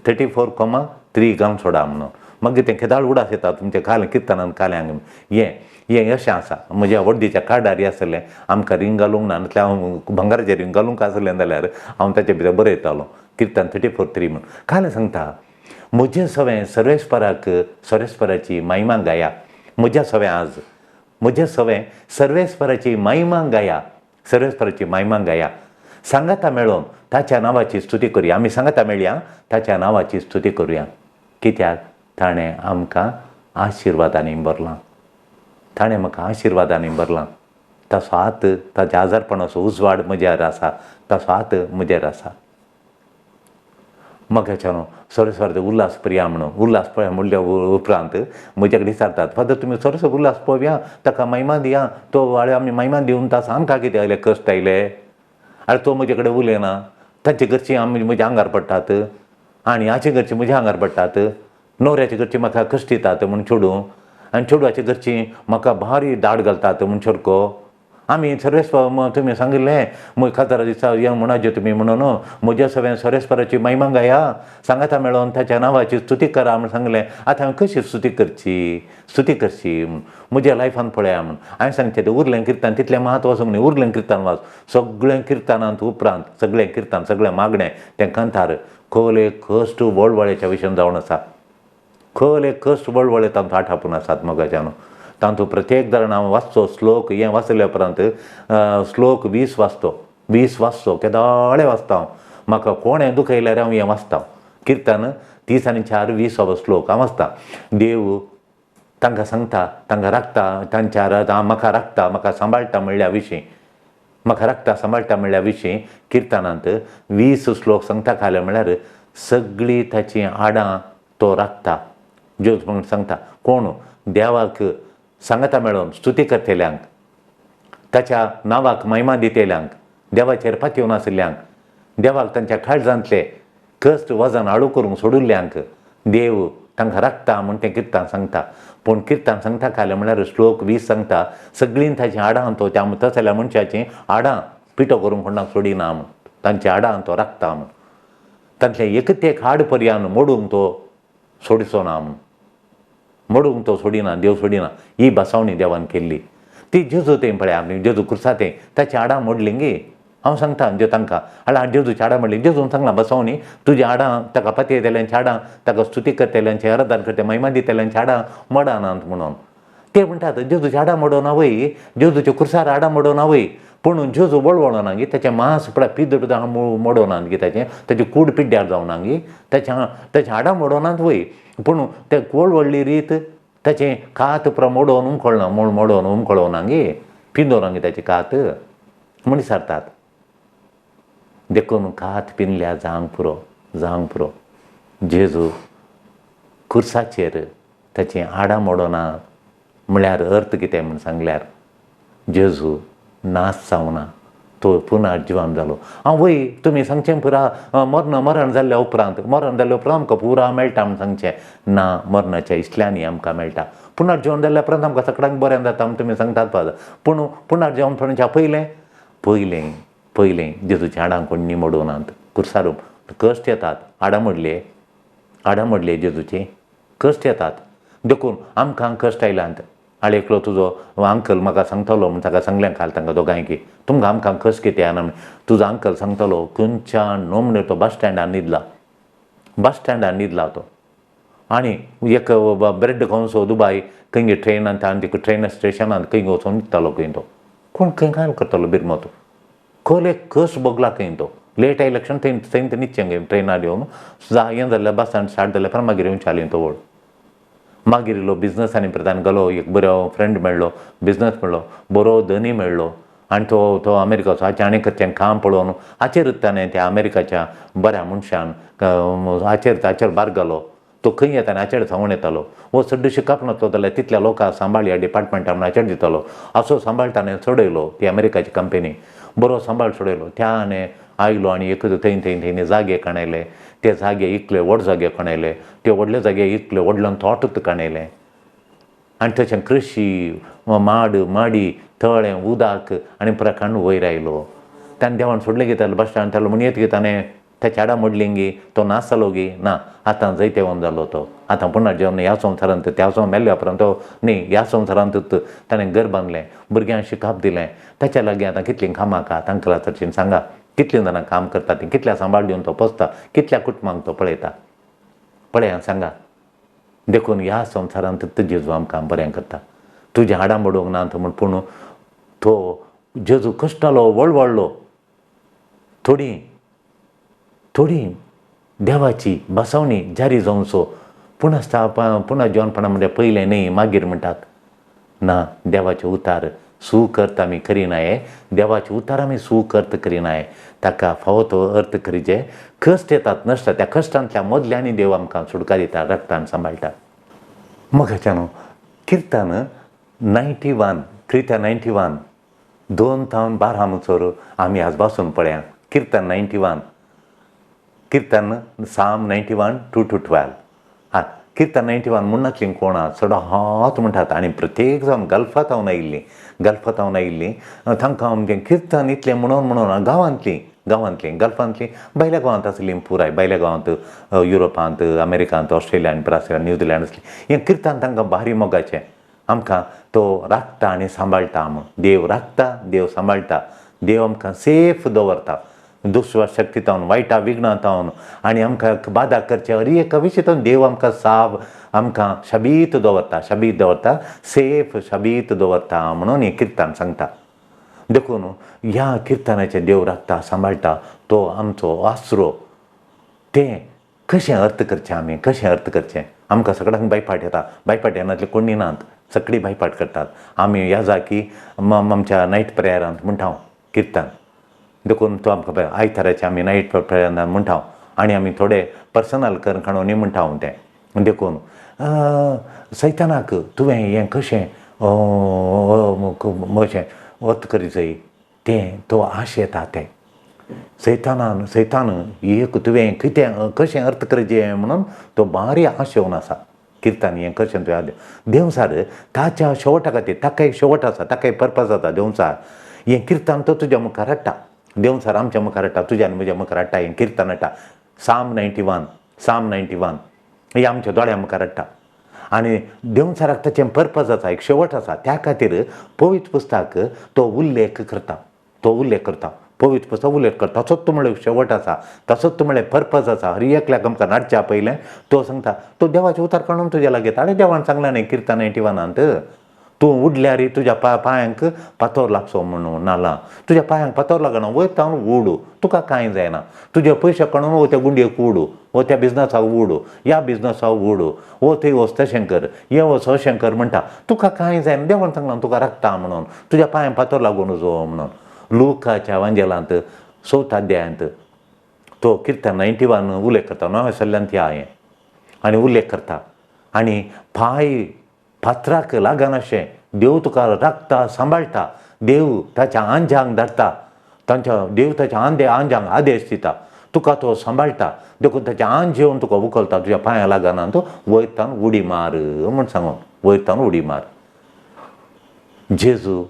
34:3 घालून सोडा म्हणून. मागीर तें केदाळ उडास येता तुमच्या किर्तनांत काल्यांक. हें अशें आसा. म्हज्या वर्दीच्या कार्डार आसलें आमकां रिंग घालूंक ना नाजाल्यार हांव भांगाराचें रिंग घालूंक आसलें जाल्यार हांव ताचे भितर बरयतालो किर्तन 34:3 म्हणून. काल सांगता म्हजें सवें सर्वेस्पराची महिमा गाया. म्हजें सवें सर्वेस्पराची महिमा गाया. सांगाता मेळोन ताच्या नांवाची स्तुती करुया. आमी सांगाता मेळया ताच्या नांवाची स्तुती करुया. कित्याक ताणें आमकां आशिर्वादांनी भरलां. ताणें म्हाका आशिर्वादांनी भरलां. ताचो हात ताच्या आजारपणाचो उजवाड म्हज्यार आसा. ताचो हात म्हजेर आसा. मगाच्यान सरस्वर उल्हास पर्या म्हणून उल्हास पळय म्हणल्या उपरांत म्हजे कडेन विचारतात फादर तुमी सरस उल्हास पळोवया ताका महिमा दिया तो वाळे आमी महिमा दिवन ता सांग का कितें आयले कश्ट आयले आरे तो म्हजे कडेन उलयना तांचे घरची आमी म्हज्या आंगार पडटात आनी हाचे घरची म्हज्या आंगार पडटात न्हवऱ्याचे घरची म्हाका कश्ट दितात म्हूण चेडूं आनी चेडवाचे घरची म्हाका भारी दाड घालतात म्हूण चरको आमी सर्वेस्पर तुमी सांगिल्लें म्हज्या खातार दिसा हें म्हणाजे तुमी म्हणून म्हज्या सगळ्या सर्वेस्पराची महिमा गाया सांगाता मेळोन ताच्या नांवाची स्तुती करा म्हूण सांगलें आतां हांवें कशी स्तुती करची म्हज्या लायफान पळया म्हूण हांवें सांगचें तें उरलें किर्तन तितलें महत्व वचूंक न्ही उरलें किर्तन वाच सगळें किर्तनांत उपरांत सगळें किर्तन सगळें मागणें तें कांतार खोले कश्ट वळवळेच्या विशयान जावन आसा खोले कश्ट वळवळे तांतूं आठापून आसात मोगाच्यान तांतूं प्रत्येक दाण हांव वाचचो श्लोक हें वाचले उपरांत श्लोक 20 वाचचो केदाळे वाचता हांव म्हाका कोण हें दुखयल्यार हांव हें वाचता किर्तन 30 आनी 4 20 श्लोक हांव वाचता देव तांकां सांगता तांकां राखता तांच्या म्हाका राखता म्हाका सांबाळटा म्हणल्या विशीं म्हाका राखता सांबाळटा म्हणल्या विशीं किर्तनांत 20 श्लोक सांगता खाले म्हळ्यार सगळीं ताचीं आडां तो राखता ज्यो म्हणून सांगता कोण देवाक सांगता मेळोन स्तुती करतल्यांक ताच्या नांवाक महिमा दितेल्यांक देवाचेर पातयेवन आशिल्ल्यांक देवाक तांच्या काळजांतले कश्ट वजन आळू करूंक सोडिल्ल्यांक देव तांकां राखता म्हूण तें किर्तन सांगता पूण किर्तन सांगता खाले म्हळ्यार श्लोक 20 सांगता सगळीं ताचीं आडां तो त्या तसल्या मनशाचीं आडां पिठो करूंक कोणाक सोडिना म्हूण तांची आडां तो राखता म्हूण तांतलें एकच एक हाड पर्यान मोडूंक तो सोडचो ना म्हूण मोडूंक तो सोडिना देव सोडिना ही बसावणी देवान केल्ली ती जेजू तें पळय आमी जेजू क्रुसा तें ताची आडां मोडलीं गे हांव सांगता जे तांकां हांव जेजूची आडां मोडली जेजून सांगलां बसावणी तुजी आडां ताका पातयेतल्यांची आडां ताका स्तुती करतल्यांची आराधन करता महिमा दितल्यांची आडां मोडानात म्हणून ते म्हणटात जेजूची आडां मोडोना वय जेजूच्या क्रुसार आडां मोडोना वय पूण जेजू वळवळना गे ताचें मांस पळय पिद्द मोडोनात गे ताची कूड पिड्ड्यार जावना गे ताच्या आडां मोडोनात वय पूण ते वळवळ्ळी रीत ताचें कात मोडोवन उमखळना मोडोवन उमखळोना गे पिंदोना गे ताची कात म्हूण विचारतात देखून कात पिनल्या जांग पुरो जेजू खुर्साचेर ताचीं आडां मोडोना म्हळ्यार अर्थ कितें म्हूण सांगल्यार जेजू नाश जावना तो पुनर्जीवन जालो हांव वय तुमी सांगचें पुरा मरण जाल्ल्या उपरांत आमकां पुरा मेळटा म्हूण सांगचें ना मरणाच्या इश्टल्यांनी आमकां मेळटा पुनर्जीवन जाल्ल्या उपरांत आमकां सगळ्यांक बरें जाता म्हूण तुमी सांगतात पाद पूण पुनर्जीवन म्हणच्या पयलें जेजूच्या आडांक कोण निमोडोनात कुर्सारूप कश्ट येतात आडां मोडले जेजूचे कश्ट येतात देखून आमकां कश्ट आयल्यांत आळ एकलो तुजो अंकल म्हाका सांगतलो म्हूण ताका सांगलें खाल तांकां दोगांय की तुमकां आमकां कश्ट कितें येना तुजो अंकल सांगतलो खंयच्या नोमने तो बस स्टँडार न्हिदला तो आनी एक ब्रेड खावंसो दुबाय खंय ट्रेनांत आनी तिका ट्रेन स्टेशनांत खंय वचून न्हिदतालो खंय तो कोण खंय काय करतलो बिरमो तो खोले कश्ट भोगला खंय तो लेट आयले लक्षण थंय न्हिदचें गे ट्रेनार येवन हें जाल्यार बस स्टँड स्टार्ट जाल्यार उपरांत मागीर येवन चालीन तो वळ मागीर इल्लो बिजनसांनी प्रधान गेलो एक बरो फ्रेंड मेळ्ळो बिजनस मेळ्ळो बरो धनी मेळ्ळो आनी तो अमेरिकाचो हाचे आनी खंयचें काम पळोवन हाचेर ताणें त्या अमेरिकाच्या बऱ्या मनशान हाचेर बार घालो तो खंय येताना हाचेर सांगून येतालो वो सड्ड शिकप नासलो जाल्यार तितल्या लोकांक सांबाळ ह्या डिपार्टमेंटा म्हूण हाचेर दितालो असो सांबाळटाने चडयलो ती अमेरिकाची कंपनी बरो सांबाळ चडयलो त्याने आयलो आनी एक थंय जागे काणयले ते जागे इकले व्हड जागे काणयले ते व्हडले जागे इकले व्हडल्यान तोटूच काणयले आनी थंयच्यान कृशी माडी थळें उदक आनी प्रकांड वयर आयलो ताणें देवान सोडलें घेतालो बस स्टँड तालो म्हूण येत गे ताणें त्याच्या आडां मोडलीं गे तो नाश जालो गे ना आतां जैतेवन जालो तो आतां पुनर्जीवन ह्या संवसारांत त्या मेल्ल्या उपरांत तो न्ही ह्या संवसारांतूच ताणें घर बांदलें भुरग्यांक शिकप दिलें ताच्या लागीं आतां कितलीं कामां आहा तांकां चडशीं सांगा कितलीं जाणां काम करता तीं कितल्या सांबाळ दिवन तो पोसता कितल्या कुटुंबांक तो पळयता पळया सांगा देखून ह्या संवसारांतूच जेजू आमकां बरें करता तुजें आडां मोडूंक ना म्हूण पूण तो जेजू कश्टालो वळवळ्ळो थोडी देवाची बसवणी जारी जावंसो पुनर्जीवनपणा म्हणजे पयलें न्ही मागीर म्हणटात ना देवाचे उतार सूख अर्थ आमी करिनाये, देवाचे उतार आमी सूख अर्थ करिनाये, ताका फावो तो अर्थ करीचे. कश्ट येतात नसता त्या कश्टांतल्या मदल्यांनी देव आमकां सुटका दिता, रक्तान सांबाळटा. मगाच्यान किर्तन 91 कृत्या 91 2 ta 12 मुचोर आमी आज बसून पळया. किर्तन 91 किर्तन साम 91 2 to 12. किर्तन 91 मुन्नांतलीं कोणा चड हात म्हणटात आनी प्रत्येक जावन गल्फातावन आयिल्लीं तांकां आमचें किर्तन इतलें म्हणून गांवांतलीं गल्फांतलीं भायल्या गांवांत आसलीं पुराय, भायल्या गांवांत युरोपांत, अमेरिकांत, ऑस्ट्रेलियांत, ब्राजील, न्यूझिलंड आसलीं. हें किर्तन तांकां भारी मोगाचें. आमकां तो राखता आनी सांबाळटा. देव राखता, देव सांबाळटा, देव आमकां सेफ दवरता दुश्वार शक्तीतावन, वायटा विघ्नातावन आनी आमकां बादा करचे हर एका विशयान देव आमकां आमकां शाबीत दवरता, सेफ शाबीत दवरता म्हणून हें किर्तन सांगता. देखून ह्या किर्तनाचे देव राखता, सांबाळटा तो आमचो आसरो. तें कशें अर्थ करचें आमकां सगळ्यांक बायपाट येता. बायपाट येनातले कोणी नात, सगळीं बायपाट करतात. आमी ह्या जाकी आमच्या नायट प्रेयरांत म्हणटा किर्तन. देखून तो आमकां आयताराचे आमी नायट प्रेयरांत म्हणटा आनी आमी थोडे पर्सनल काणोनी म्हणटा तें. देखून सैतानाक तुवें हें कशें अर्थ करी जाय तें तो आश येता. तें सैतान एक तुवें कितें कशें अर्थ करचें म्हणून तो बारी आश येवन आसा. किर्तन हें कशें तुवें देंवसार ताच्या शेवटा खातीर, ताका एक शेवट आसा, ताका एक पर्पज आसा देंवसार. हें किर्तन तो तुज्या मुखार हाडटा, देंवसार आमच्या मुखार हाडटा, तुज्या आनी म्हज्या मुखार हाडटा. हें किर्तन हाडटा. साम 91 हें आमच्या दोळ्या मुखार हाडटा. आनी देंवसाराक ताचें पर्पज आसा, एक शेवट आसा. त्या खातीर पवित्र पुस्तक तो उल्लेख करता. पवित्र पुस्तक उल्लेख करता. तसोच तो म्हळ्यार शेवट आसा, तसोच तो म्हळ्यार पर्पज आसा. हर एकल्याक आमकां नाडच्या पयलें तो सांगता. तो देवाचे उतार काडून तुज्या लागीं येता. आनी देवान सांगलां न्ही किर्तन 91 तूं उडल्यार तुज्या पांयांक पातोर लागचो म्हणून नाला. तुज्या पांयांक पातोर लागना वयर उडू, तुका कांय जायना. तुजे पयशे काडून वो त्या गुंडयेक उडू, वो त्या बिजनसाक उडू, ह्या बिजनसाक उडू, वो थंय वच तशें कर, हें वच अशें कर म्हणटा. तुका कांय जायना. देवान सांगलां तुका राखता म्हणून, तुज्या पांयांक पातोर लागून जो म्हणून. लुकाच्या एवांजेलांत 4 अध्यायांत तो किर्तन 91 उल्लेख करता. नव्या सल्ल्यान ती हांवें आनी उल्लेख करता. आनी पांय फातराक लागना अशें देव तुका राखता, सांबाळटा. देव ताच्या आंजांक धरता, देव ताच्या आंजांक आदेश दिता, तुका तो सांबाळटा. देखून ताच्या आंज येवन तुका उखलता, तुज्या पांयां लागना तूं वयरतान उडी मार म्हूण सांगून वयरतान उडी मार. जेजू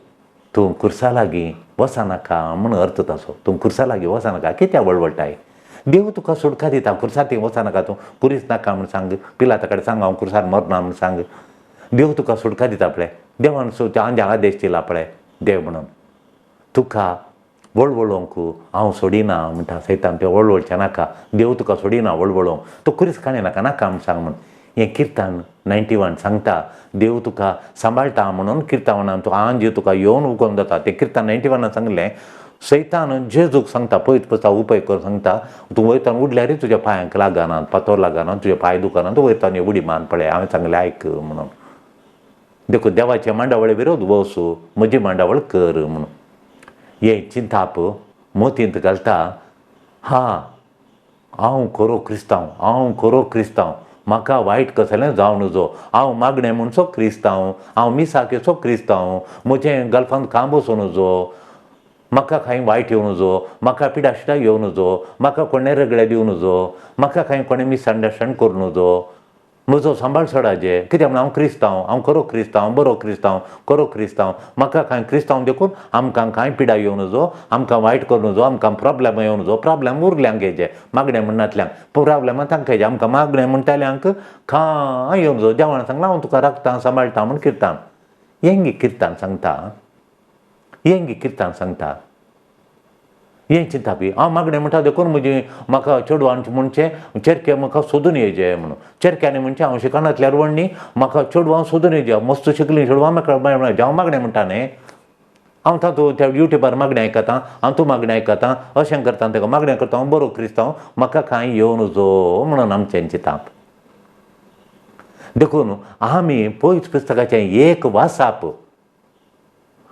तूं खुर्सा लागीं वचनाका म्हूण अर्थ ताचो. तूं खुर्सा लागीं वचनाका कित्याक वळवळटाय. देव तुका सुटका दिता. खुर्सा थंय वचनाका, तूं कुरीच नाका म्हूण सांग. पिलाता कडेन सांग हांव खुर्सार मरना म्हूण सांग. देव तुका सुटका दिता पळय. देवान आंजाक आदेश दिला पळय देव म्हणून. तुका वळवळोवंक हांव सोडिना म्हणटा सैतान. तें वळवळचें नाका, देव तुका सोडिना वळवळोवंक. तो कुरीच काणी नाका म्हूण सांग म्हूण. हें किर्तन 91 सांगता. देव तुका सांबाळटा म्हणून किर्तनान तूं आंज तुका येवन उखोवन जाता. तें किर्तन 91 सांगलें. सैतान जेजूक सांगता, पळयत पुस्तक उपाय कर सांगता, तूं वयतान उडल्यार तुज्या पांयांक लागना, पातोर लागना, तुजे पांय दुखना, तूं वयतान उडी मार पळय. हांवें सांगलें आयक म्हणून. देखून देवाचे मांडावळे विरोध वचू, म्हजी मांडावळ कर म्हणून. हे चिंताप मोतींत घालता. हांव खरो क्रिस्तांव, म्हाका वायट कसलें जावं नजो. हांव मागणें म्हणचो क्रिस्तांव, हांव मिसाकेचो क्रिस्तांव, म्हजें गल्फांत काम वचूं नजो, म्हाका खंय वायट येवं नजो, म्हाका पिडाशिडा येवं नजो, म्हाका कोणें रगडे दिवं नजो, म्हाका खंय कोणें मिसअंडरस्टँड करूं नजो. म्हजो सांबाळ सोडाचे. कित्याक म्हणून हांव क्रिस्तांव, हांव खरो क्रिस्तांव, बरो क्रिस्तांव. म्हाका कांय क्रिस्तांव देखून आमकां कांय पिडा येवं नजो, आमकां वायट करूं नजो, आमकां प्रॉब्लेम येवं नजो. प्रॉब्लेम उरल्यांक घ्यायचे, मागणें म्हणनातल्यांक. प्रॉब्लेम तांकां घ्यायचे, आमकां मागणें म्हणटाल्यांक कांय येवं नजो. देवान सांगलां हांव तुका राखता, सांबाळटा म्हूण किर्तन. हें किर्तन सांगता. हें चिंता बी. हांव मागणें म्हणटा देखून म्हाका चेडवान म्हणचें चेरके म्हाका सोदून येयचे म्हणून. चेरक्यांनी म्हणचें हांव शिकनातल्यार व्हडणी म्हाका चेडवां सोदून येयचे. मस्त शिकलीं चेडवां म्हाका हांव मागणें म्हणटा न्ही. हांव तातूंत त्या युट्यूबार मागणें आयकतां, हांव तूं मागणें आयकतां, अशें करता ताका मागणें करता. हांव बरो क्रिस्तांव, म्हाका कांय येवं नजो म्हणून आमचें चिंताप. देखून आमी पवित्र पुस्तकाचें एक वाचप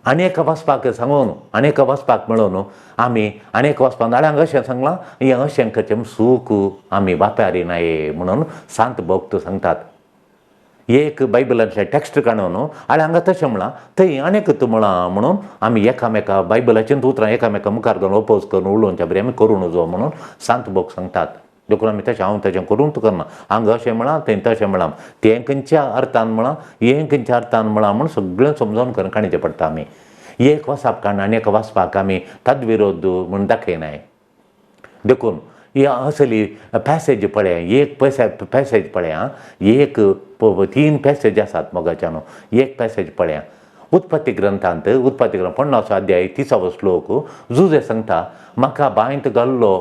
अनेक वचपाक सांगून अनेक वचपाक मेळोवन आमी अनेक वचपाक नाल्यार अशें सांगलां हें अशें करचें सूख आमी वाप्यारी नाये म्हणून सांत भक्त सांगतात. एक बायबलांतलें टॅक्स्ट काडून आनी हांगा तशें म्हळां थंय अनेक म्हळां म्हणून आमी एकामेका बायबलाचीं उतरां एकामेका मुखार घालून ओपोज करून उलोवच्या बरी आमी करूं नजो म्हणून सांत भक्त सांगतात. देखून आमी तशें हांव तशें करूंक करना. हांगा अशें म्हळां थंय तशें म्हळां तें खंयच्या अर्थान म्हळां हें खंयच्या अर्थान म्हळां म्हूण सगळें समजोन करून काणयचें पडटा. आमी एक वचप काडून आनी एका वचपाक आमी तद्विरोध म्हूण दाखयनाय. देखून ही असली पॅसेज पळय एक पॅसेज पळया एक 3 पॅसेज आसात मोगाच्यान. एक पॅसेज पळया उत्पत्ती ग्रंथांत उत्पत्ती ग्रंथ 50 अध्याय 30 श्लोक जुजे सांगता म्हाका बांयंत घाल्लो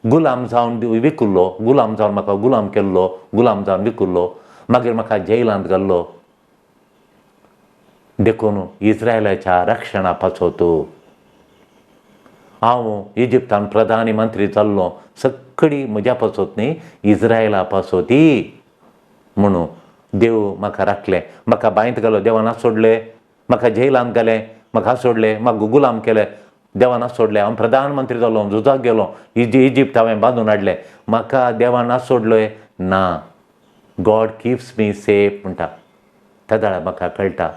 गुलाम जावन विकुल्लो गुलाम जावन म्हाका गुलाम केल्लो गुलाम जावन विकुल्लो मागीर म्हाका जेलांत घाल्लो. देखून इस्रायलाच्या रक्षणा पासत हांव इजिप्तान प्रधानी मंत्री जाल्लो सगळी म्हज्या पासत न्ही इस्रायला पासती म्हणून देव म्हाका राखलें. म्हाका बांयंत घालो देवान आस सोडलें. म्हाका जेलांत घालें म्हाका सोडलें. म्हाका गुलाम केलें देवान आस सोडलें. हांव प्रधानमंत्री जालो झुजाक गेलो इजिप्त हांवें बांदून हाडलें. म्हाका देवान आस सोडलोय ना. गॉड किप्स मी सेफ म्हणटा. त्या दाळा म्हाका कळटा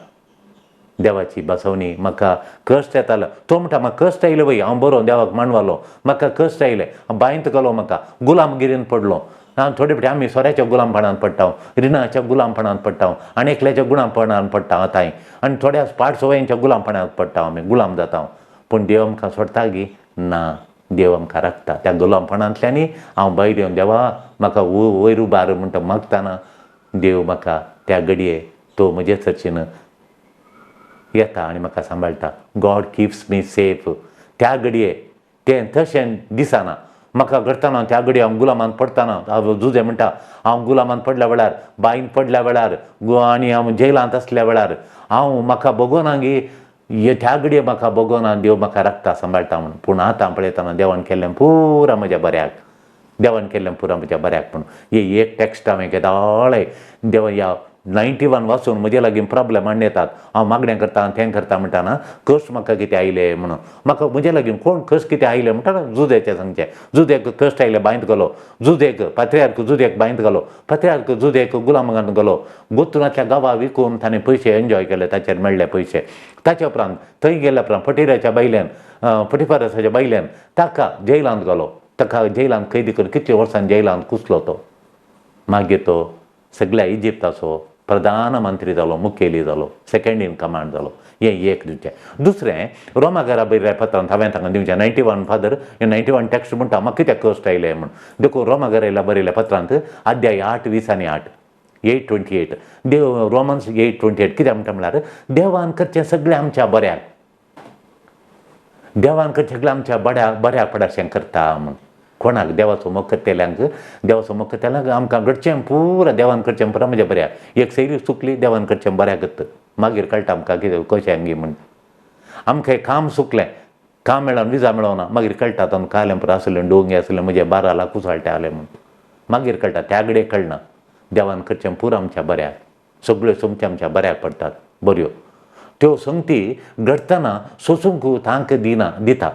देवाची बसवणी. म्हाका कश्ट येतालो तो म्हणटा म्हाका कश्ट आयले वय हांव बरो देवाक मानवालो म्हाका कश्ट आयले बांयंत घालो म्हाका गुलामगिरीन पडलो. हांव थोडे फावटी आमी सोऱ्याच्या गुलामपणान पडटा रिणाच्या गुलामपणान पडटा आनी एकल्याच्या गुलामपणान पडटा आतांय आनी थोड्या पाड सवयांच्या गुलामपणान पडटा आमी गुलाम जाता. पूण देव आमकां सोडता गी ना. देव आमकां राखता. त्या गुलामपणांतल्यानी हांव भायर येवन देवा म्हाका वयर उबार म्हणटा मागतना देव म्हाका त्या घडये तो म्हजे चर्चीन येता आनी म्हाका सांबाळटा. गॉड किप्स मी सेफ. त्या घडये तें तशें दिसना म्हाका घडटना त्या घडये हांव गुलामान पडटना हांव जुजे म्हणटा हांव गुलामान पडल्या वेळार बांयंत पडल्या वेळार आनी हांव जेलांत आसल्या वेळार हांव म्हाका बगोना गी त्या घडये म्हाका बगोना देव म्हाका राखता सांबाळटा म्हणून. पूण आतां पळयतना देवान केल्लें पुरा म्हज्या बऱ्याक देवान केल्लें पुरा म्हज्या बऱ्याक म्हणून हे एक टॅक्स्ट हांवें केदाळें देवा ह्या 91 वाचून म्हजे लागीं प्रॉब्लेम हाडून येतात. हांव मागणें करता तें करता म्हणटाना कश्ट म्हाका कितें आयले म्हणून म्हाका म्हजे लागीं कोण कश्ट कितें आयले म्हणटा जुदेचें सांगचें. जुदेक कश्ट आयले बांयंत घालो जुदेक पात्र्यार्क जुदेक बांयंत घालो पात्र्यार्क जुदेक गुलामांत घालो गोतुनाच्या गांवा विकून ताणें पयशे एन्जॉय केले ताचेर मेळ्ळे पयशे. ताचे उपरांत थंय गेल्या उपरांत फटिराच्या बायल्यान फटिफारसाच्या बायल्यान ताका जेलांत घालो. ताका जेलांत कैदी करून कितल्या वर्सांनी जेलांत कुसलो तो. मागीर तो सगळ्या इजिप्ताचो प्रधानमंत्री जालो मुखेली जालो सेकंड इन कमांड जालो. हें एक दिवचें. दुसरें रोमाकारा बरयल्या पत्रांत हांवें तांकां दिवचें 91 फादर हें 91 टॅक्स्ट म्हणटा म्हाका कित्याक कश्ट आयले म्हूण. देखून रोमाकारा बरयल्या पत्रांत अध्याय 8 20 आनी 8 8:28 देव रोमन्स 8:28 कित्याक म्हणटा म्हळ्यार देवान करचें सगळें आमच्या बऱ्याक देवान करचें सगळें आमच्या बऱ्याक पडाशें करता म्हूण. कोणाक देवाचो मोग करतेल्यांक देवाचो मोग करतेल्यांक आमकां घडचें पुरा देवान करचें पुरा म्हज्या बऱ्याक. एक सैरी चुकली देवान करचें बऱ्याक करता मागीर कळटा आमकां कितें कशें गी म्हूण. आमकां काम चुकलें काम मेळोन विजा मेळोना मागीर कळटा तातूंत कालें पुरो आसलें डोंगे आसलें म्हजे 12 लाख कुसाळटे आले म्हूण मागीर कळटा. त्या घडये कळना देवान करचें पुरो आमच्या बऱ्याक. सगळ्यो संगती आमच्या बऱ्याक पडटात बऱ्यो. त्यो संगती घडटना सोंसूंक तांकां दिता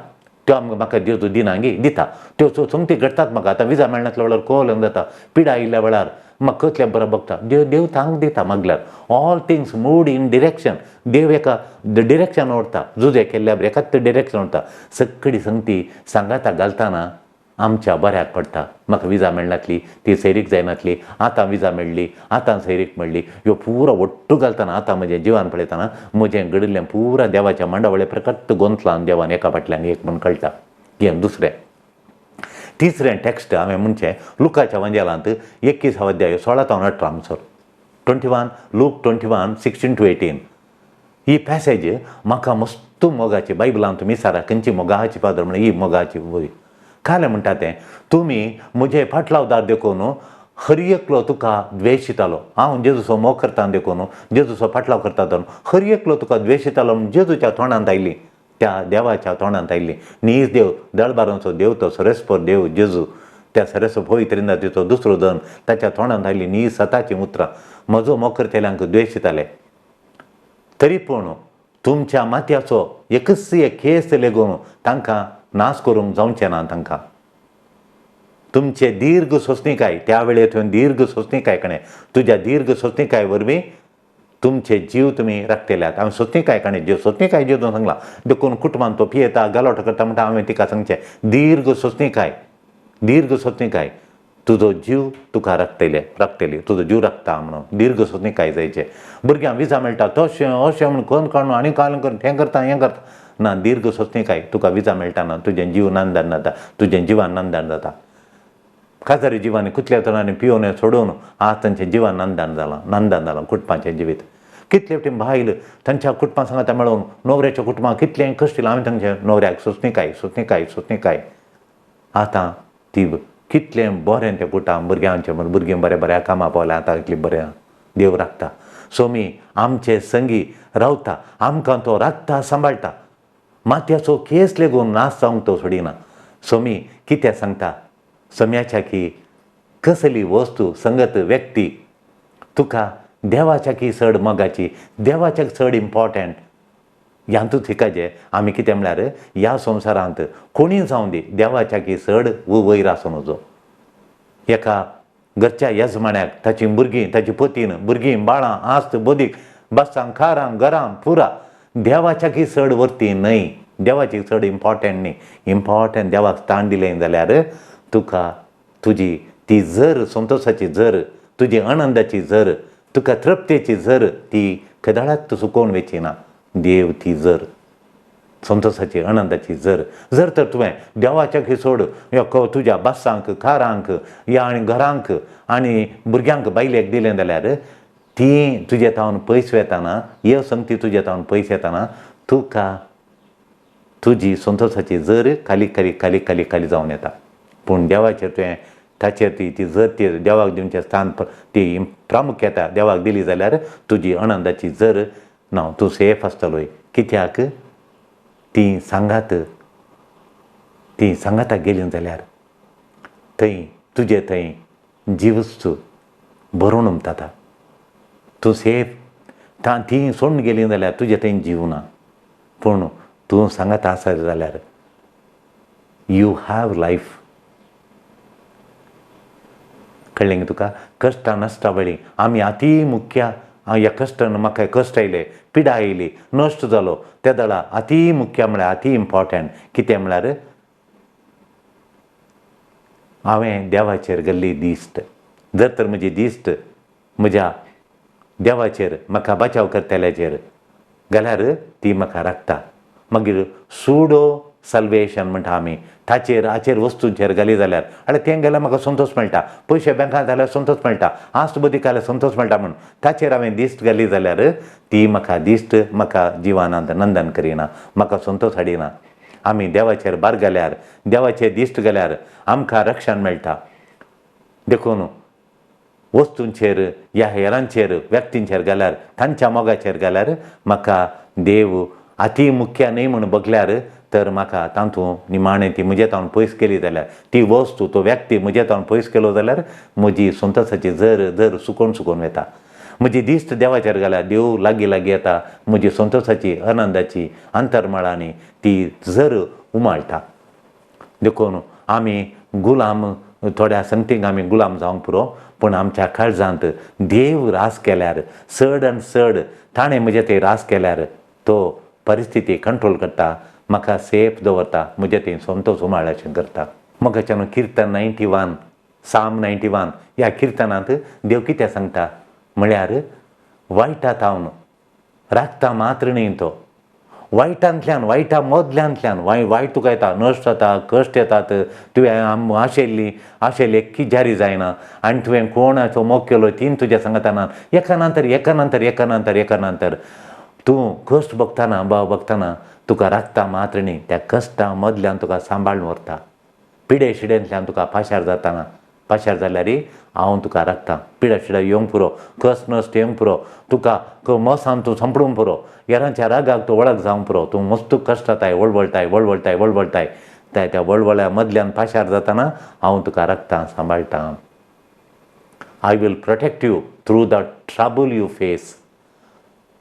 त्यो म्हाका जेजू दिना गी दिता. त्यो संगती घडटात म्हाका. आतां विजा मेळनासल्या वेळार कोवलें जाता पिडा आयिल्ल्या वेळार म्हाका कसलें बरें बगता देव तांकां दिता मागल्यार. All things moved in direction. देव एका डिरेक्शन व्हरता जुजे केल्ल्या एकाच डिरेक्शन व्हरता. सगळी संगती सांगाता घालतना आमच्या बऱ्याक पडटा. म्हाका विजा मेळनासली ती सैरीक जायनासली आतां विजा मेळ्ळी आतां सैरीक मेळ्ळी ह्यो पुरो ओट्टू घालतना आतां म्हजें जिवान पळयतना म्हजें घडिल्लें पुरा देवाच्या मांडावळे प्रकट गोंतलान देवान एका फाटल्यान एक म्हूण कळटा. हें दुसरें. तिसरें टॅक्स्ट हांवें म्हणचें लुकाच्या वंजेलांत 21 अध्याय 16 ते 18 म्हणसर 21 लूक 21 16 to 18 ही पॅसेज म्हाका मस्त मोगाची बायबलांत मिसारा खंयची मोगाची पादर म्हणून ही मोगाची वय. कालें म्हणटा तें तुमी म्हजे फाटलावदार देखून हर एकलो तुका द्वेशितालो. हांव जेजूचो मोग करता देखून जेजूचो फाटलाव करता हर एकलो तुका द्वेशितालो म्हूण जेजूच्या तोंडांत आयली त्या देवाच्या तोंडांत आयली. नीज देव दळबारांचो देव तो सरस्पर देव जेजू त्या सरस्व पवित्रिंदातीचो दुसरो दन ताच्या तोंडांत आयली नीज सताचीं उतरां म्हजो मोग करतेल्यांक द्वेशिताले. तरी पूण तुमच्या माथ्याचो एकच एक केस लेगून तांकां नाश करूंक जावचें ना तांकां. तुमचे दीर्घ सोंसणीकाय त्या वेळेर तुवें दीर्घ सोंसणीकाय कणे तुज्या दीर्घ सोंसणीकाय वरवीं तुमचे जीव तुमी राखतल्यात. हांवें सोंसणीकाय कणे जीव सोंसणीकाय जिवन सांगलां. देखून कुटुंबान तो पियेता गलोट करता म्हणटा हांवें तिका सांगचें दीर्घ सोंसणीकाय तुजो जीव तुका राखतली तुजो जीव राखता म्हणून दीर्घ सोंसणीकाय जायचें. भुरग्यांक विजा मेळटा तशें अशें म्हणून कोण काडून आनी काल करून हें करता ना. दीर्घ सोंसणीकाय तुका विजा मेळटा तुजें जीव नांदान जाता तुजें जिवान नांदान जाता. खाजारी जिवांनी कुतल्या तरांनी पिवून सोडून आज तांचें जिवान नांदान जालां कुटुंबाचें जिवीत. कितले फावटी बायल तांच्या कुटुंबा सांगाता मेळून न्हवऱ्याच्या कुटुंबाक कितलें कश्ट दिलां. हांवें तांच्या न्हवऱ्याक सोंसणीकाय आतां ती कितलें बरें तें कुटां भुरगीं बऱ्या कामां पावल्या आतां इतलें बरें देव राखता. सोमी आमचे संगी रावता आमकां तो राखता सांबाळटा. माथ्याचो केस लेगून नाश जावंक तो सोडिना. सोमी कितें सांगता सोम्याच्या की कसली वस्तू संगत व्यक्ती तुका देवाच्या की चड मोगाची देवाच्या चड इम्पॉर्टंट ह्यांतूच शिकायचें आमी. कितें म्हळ्यार ह्या संवसारांत कोणी जावं दी देवाच्या की चड वयर आसूं नजो. एका घरच्या येजमाण्याक ताची भुरगीं ताची पतीन भुरगीं बाळां आस्त बोदीक बसांक खारांक घरांक पुरा देवाच्या की चड वर्ती न्हय देवाची चड इम्पॉर्टंट न्ही. इम्पॉर्टंट देवाक स्थान दिलें जाल्यार तुका तुजी ती झर संतोशाची झर तुजी आनंदाची झर तुका तृप्तेची झर ती केदाळात सुकोवन वेचिना. देव ती झर संतोशाची आनंदाची झर तर तुवें देवाच्या की सोड तुज्या बासांक खारांक या आनी घरांक आनी भुरग्यांक बायलेक दिलें जाल्यार ती तुजे तावन पयस वेताना ह्यो संगती तुजे तावन पयस येताना तुका तुजी संतोशाची झर खाली जावन येता. पूण देवाचेर तुवें ताचेर ती झर ती देवाक दिवचें स्थान ती प्रामुख्यता देवाक दिली जाल्यार तुजी आनंदाची झर ना तूं सेफ आसतलोय. कित्याक ती सांगाताक गेली जाल्यार थंय जिवस्तू भरून उमताता. तूं सेफ ती सोडून गेली जाल्यार तुजे थंय जीव ना. पूण तूं सांगाता आसा जाल्यार यू हॅव लायफ. कळ्ळें तुका. कश्टा नश्टा वेळी आमी अती मुख्य ह्या कश्टान म्हाका कश्ट आयले पिडा आयली नश्ट जालो त्या दळा अती मुख्य म्हळ्यार अती इम्पॉर्टंट. कितें म्हळ्यार हांवें देवाचेर गेल्ली दिश्ट जर तर म्हजी दिश्ट म्हज्या देवाचेर म्हाका बचाव करतल्याचेर जाल्यार ती म्हाका राखता. मागीर सुडो सल्वेशन म्हणटा आमी हाचेर वस्तूंचेर घाली जाल्यार आनी तें गेल्यार म्हाका संतोश मेळटा. पयशे बँकांत जाल्यार संतोश मेळटा. आस्त बदीक जाल्यार संतोश मेळटा म्हूण ताचेर हांवें दिश्ट घाली जाल्यार ती म्हाका जिवानांत नंदन करिना म्हाका संतोश हाडिना. आमी देवाचेर भार घाल्यार देवाचेर दिश्ट घाल्यार आमकां रक्षण मेळटा. देखून वस्तूंचेर ह्या हेरांचेर व्यक्तींचेर घाल्यार तांच्या मोगाचेर घाल्यार म्हाका देव अती मुख्य न्हय म्हूण बगल्यार तर म्हाका तातूंत निमाणें ती म्हजे तावन पयस केली जाल्यार ती वस्तू तो व्यक्ती म्हजे तावन पयस केलो जाल्यार म्हजी संतोशाची झर सुकोवन वेता. म्हजी दिश्ट देवाचेर घाल्यार देव लागीं येता. म्हजी संतोशाची आनंदाची अंतर्मळांनी ती झर उमाळटा. देखून आमी गुलाम थोड्या संगतींक आमी गुलाम जावंक पुरो पूण आमच्या काळजांत देव रास केल्यार चड ताणें म्हजे थंय रास केल्यार तो परिस्थिती कंट्रोल करता. म्हाका सेफ दवरता म्हजे थंय संतोश उमाळ्याचें करता. मोगाच्यान किर्तन 91 साम 91 ह्या किर्तनांत देव कितें सांगता म्हळ्यार वायटांत हांव राखता मात्र न्ही तो वायटांतल्यान वायटा मदल्यांतल्यान वायट तुका येता नश्ट जाता कश्ट येतात. तुवें आशेली एक्की जारी जायना आनी तुवें कोणाचो मोग केलो तीन तुज्या सांगताना एका नंतर तूं कश्ट बगताना तुका राखता मात्र न्ही त्या कश्टा मदल्यान तुका सांबाळून व्हरता. पिडे शिडेंतल्यान तुका पाशार जाल्यार हांव तुका राखता. पिडा शिडा येवंक पुरो कस नश्ट येवंक पुरो तुका मोसान तूं संपडूंक पुरो हेरांच्या रागाक तूं वळख जावंक पुरो तूं मस्त कश्ट जाताय वळवळटाय त्या वळवळ्या मदल्यान पाशार जाताना हांव तुका राखता सांबाळटा. I will protect you through the trouble you face.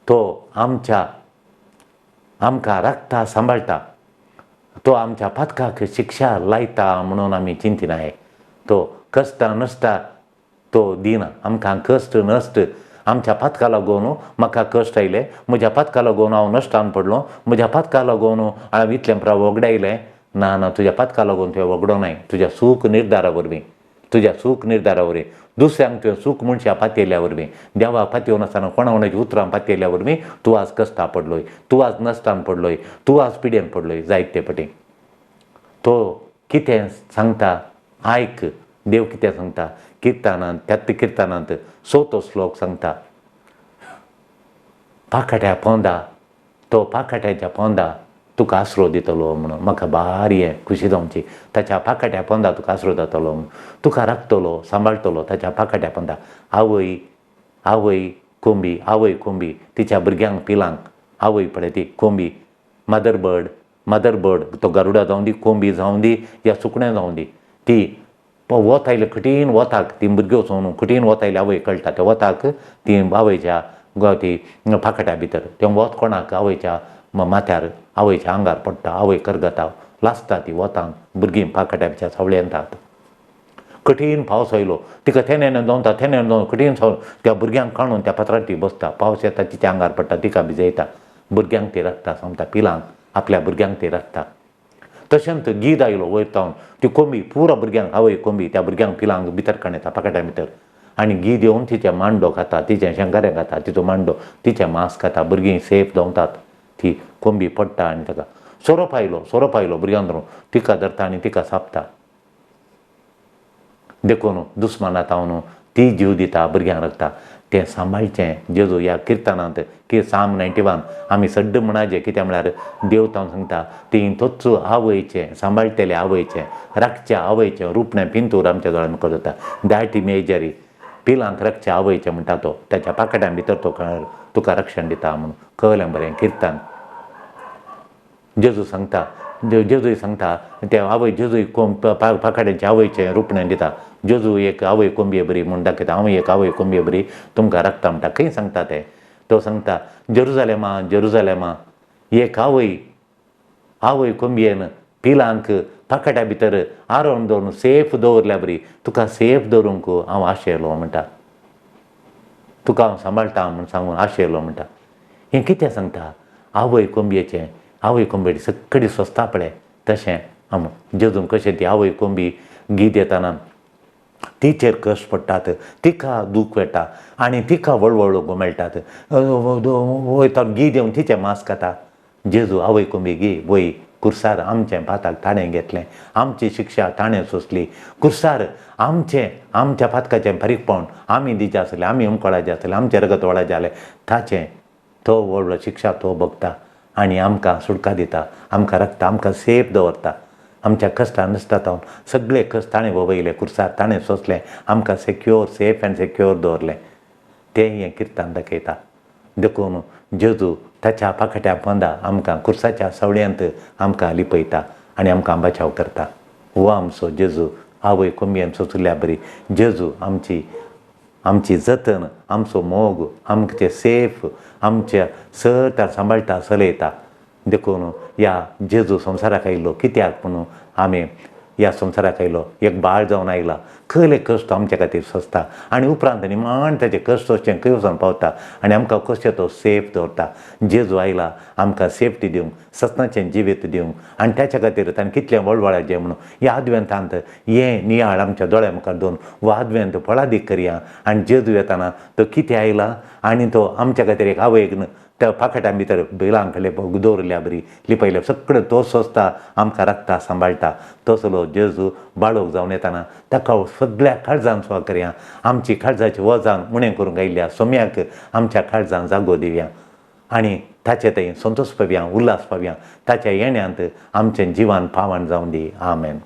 तो आमच्या आमकां राखता सांबाळटा, तो आमच्या पातकाक शिक्षा लायता म्हणून आमी चिंतिनाय. तो कश्टां नश्टां तो दिना, आमकां कश्ट नश्ट आमच्या पातका लागून म्हाका कश्ट आयले, म्हज्या पातका लागून हांव नश्टान पडलो, म्हज्या पातका लागून हांव इतलें वगडायलें. ना, तुज्या पातका लागून तुवें वगडोनाय, तुज्या सूख निर्धारा वरवीं, तुज्या सूख निर्धारा वरवीं, दुसऱ्यांक तुवें सूख मनशां पातयल्या वरवीं, देवाक पातयेव नासतना कोणाच्या उतरां पातयल्या वरवीं तूं आज कश्टां पडलोय, तूं आज नश्टान पडलोय, तूं आज पिड्यान पडलोय जायते पटीन. तो कितें सांगता आयक, देव कितें सांगता किर्तनांत, त्यात किर्तनांत 6थो श्लोक सांगता, पाखाट्या पोंदा, तो पाखाट्याच्या पोंदा तुका आसरो दितलो म्हणून. म्हाका भारी खुशी जावची, ताच्या पाखाट्या पोंदा तुका आसरो जातलो म्हणून. तुका राखतलो, सांबाळटलो ताच्या पाखाट्या पोंदा. आवय कोंबी तिच्या भुरग्यांक पिलांक, आवय पळय ती कोंबी, मदर बर्ड तो गरुडा जावं दी, कोंबी जावं दी, या सुकणें जावं दी, ती वत आयले कठीण वताक, ती भुरग्यो वचून कठीण वत आयले आवय कळटा, त्या वताक ती आवयच्या ती पाखाट्या भितर तें वत कोणाक आवयच्या माथ्यार आवयच्या आंगार पडटा, आवय करगता, लासता ती वतान, भुरगीं पाखाट्याच्या सावळेंत येतात. कठीण पावस आयलो, तिका थेनेन दोंता कठीण त्या भुरग्यांक काडून त्या पत्रार ती बसता, पावस येता तिच्या आंगार पडटा, तिका भिजयता, भुरग्यांक ती राखता, सांगता पिलांक आपल्या भुरग्यांक ती राखता. तशेंच गीद आयलो वयर तावन, ती कोंबी पुरो भुरग्यांक, आवय कोंबी त्या भुरग्यांक पिलांक भितर काडटा पाखाट्या भितर, आनी गीद येवन तिचे मांडो खाता, तिचें शेंगारें खाता, तिचो मांडो, तिचें मांस खाता, भुरगीं सेफ जावतात. ती कोंबी पडटा आनी ताका सोरोप आयलो भुरग्यांक धरून तिका धरता आनी तिका सापता. देखून दुस्मानां तावन ती जीव दिता, भुरग्यांक राखता. तें सांबाळचें जेजू ह्या किर्तनांत Psalm 91 आमी सड्ड म्हणाजे, कित्याक म्हळ्यार देव तावन सांगता ती तोच आवयचें, सांबाळटले आवयचें, राखच्या आवयचें रुपणें पिंतूर आमच्या दोळ्यान करता. दायटी मेजरी पिलांक राखच्या आवयचें म्हणटा तो, ताच्या पाखाट्यां भितर तो तुका रक्षण दिता म्हणून. कळ्ळें बरें किर्तन. जेजू सांगता ते आवय, जेजू पाखाट्याचे आवयचें रुपणें दिता. जेजू एक आवय कोंबये बरी म्हूण दाखयता, हांव एक आवय कोंबये बरी तुमकां राखता म्हणटा. खंय सांगता तें? तो सांगता जेरुजालेमा एक आवय कोंबयेन पिलांक पाखाट्या भितर आरोन दवरून सेफ दवरल्या बरी तुका सेफ दवरूंक हांव आशेलो म्हणटा, तुका हांव सांबाळटा म्हूण सांगून आशेलो म्हणटा. हें कितें सांगता? आवय कोंबयेचें, आवय कोंबयेची सगळी स्वस्ता पळय. तशें जेजून कशें ती आवय कोंबी गीत येताना तिचेर कश्ट पडटात, तिका दूख येता आनी तिका वळवळ मेळटात, वयता गीत येवन तिचें मांस खाता. जेजू आवय कोंबी गी वय कुर्सार आमचें पाताक ताणें घेतलें, आमची शिक्षा ताणें सोंसली. कुर्सार आमच्या पातकाचें फारीकपण आमी दिवचे आसले, आमी उमकळाचे आसले, आमचें रगत वळाचें जालें, ताचें तो व्हडलो शिक्षा तो भोगता आनी आमकां सुटका दिता, आमकां राखता, आमकां सेफ दवरता. आमच्या कश्टां नश्टां सगळे कश्ट ताणें वगयले, कुर्सार ताणें सोंसलें, आमकां सेफ एंड सेक्युअर दवरलें. तें हें किर्तन दाखयता. देखून जेजू ताच्या पाखाट्या पोंदा आमकां कुर्साच्या सावळ्यांत आमकां लिपयता आनी आमकां बचाव करता. हो आमचो जेजू आवय कोंबयेन सोंसल्या बरी जेजू आमची जतन, आमचो मोग, आमचें सेफ, आमच्या सर सांबाळटा, चलयता. देखून ह्या जेजू संवसाराक आयिल्लो कित्याक म्हणून आमी ह्या संवसाराक आयलो, एक बाळ जावन आयला, खंयले कश्ट आमच्या खातीर सोंसता आनी उपरांत निमाण ताचें कश्ट सोंसचें खंय वचून पावता आनी आमकां कशें तो सेफ दवरता. जेजू आयला आमकां सेफ्टी दिवंक, सत्नाचें जिवीत दिवंक आनी ताच्या खातीर ताणें कितलें वळवळाचें म्हणून ह्या आदवेंतांत हें नियाळ आमच्या दोळ्या मुखार दवरून हो आदवेंत फळादीक करया. आनी जेजू येताना तो कितें आयला आनी तो आमच्या खातीर एक आवयक त्या पाखाट्या भितर बेलांक दवरल्या बरी लिपयल्या सगळें तो सोंसता, आमकां राखता, सांबाळटा. तसलो जेजू बाळोक जावन येताना ताका सगळ्या काळजान सुवा करया. आमची काळजाची वजान उणें करूंक आयिल्ल्या सोम्याक आमच्या काळजान जागो दिवया आनी ताचे थंय संतोश पावया, उल्हास पावया. ताच्या येण्यांत आमचें जिवन पावण जावं दी. आमेन.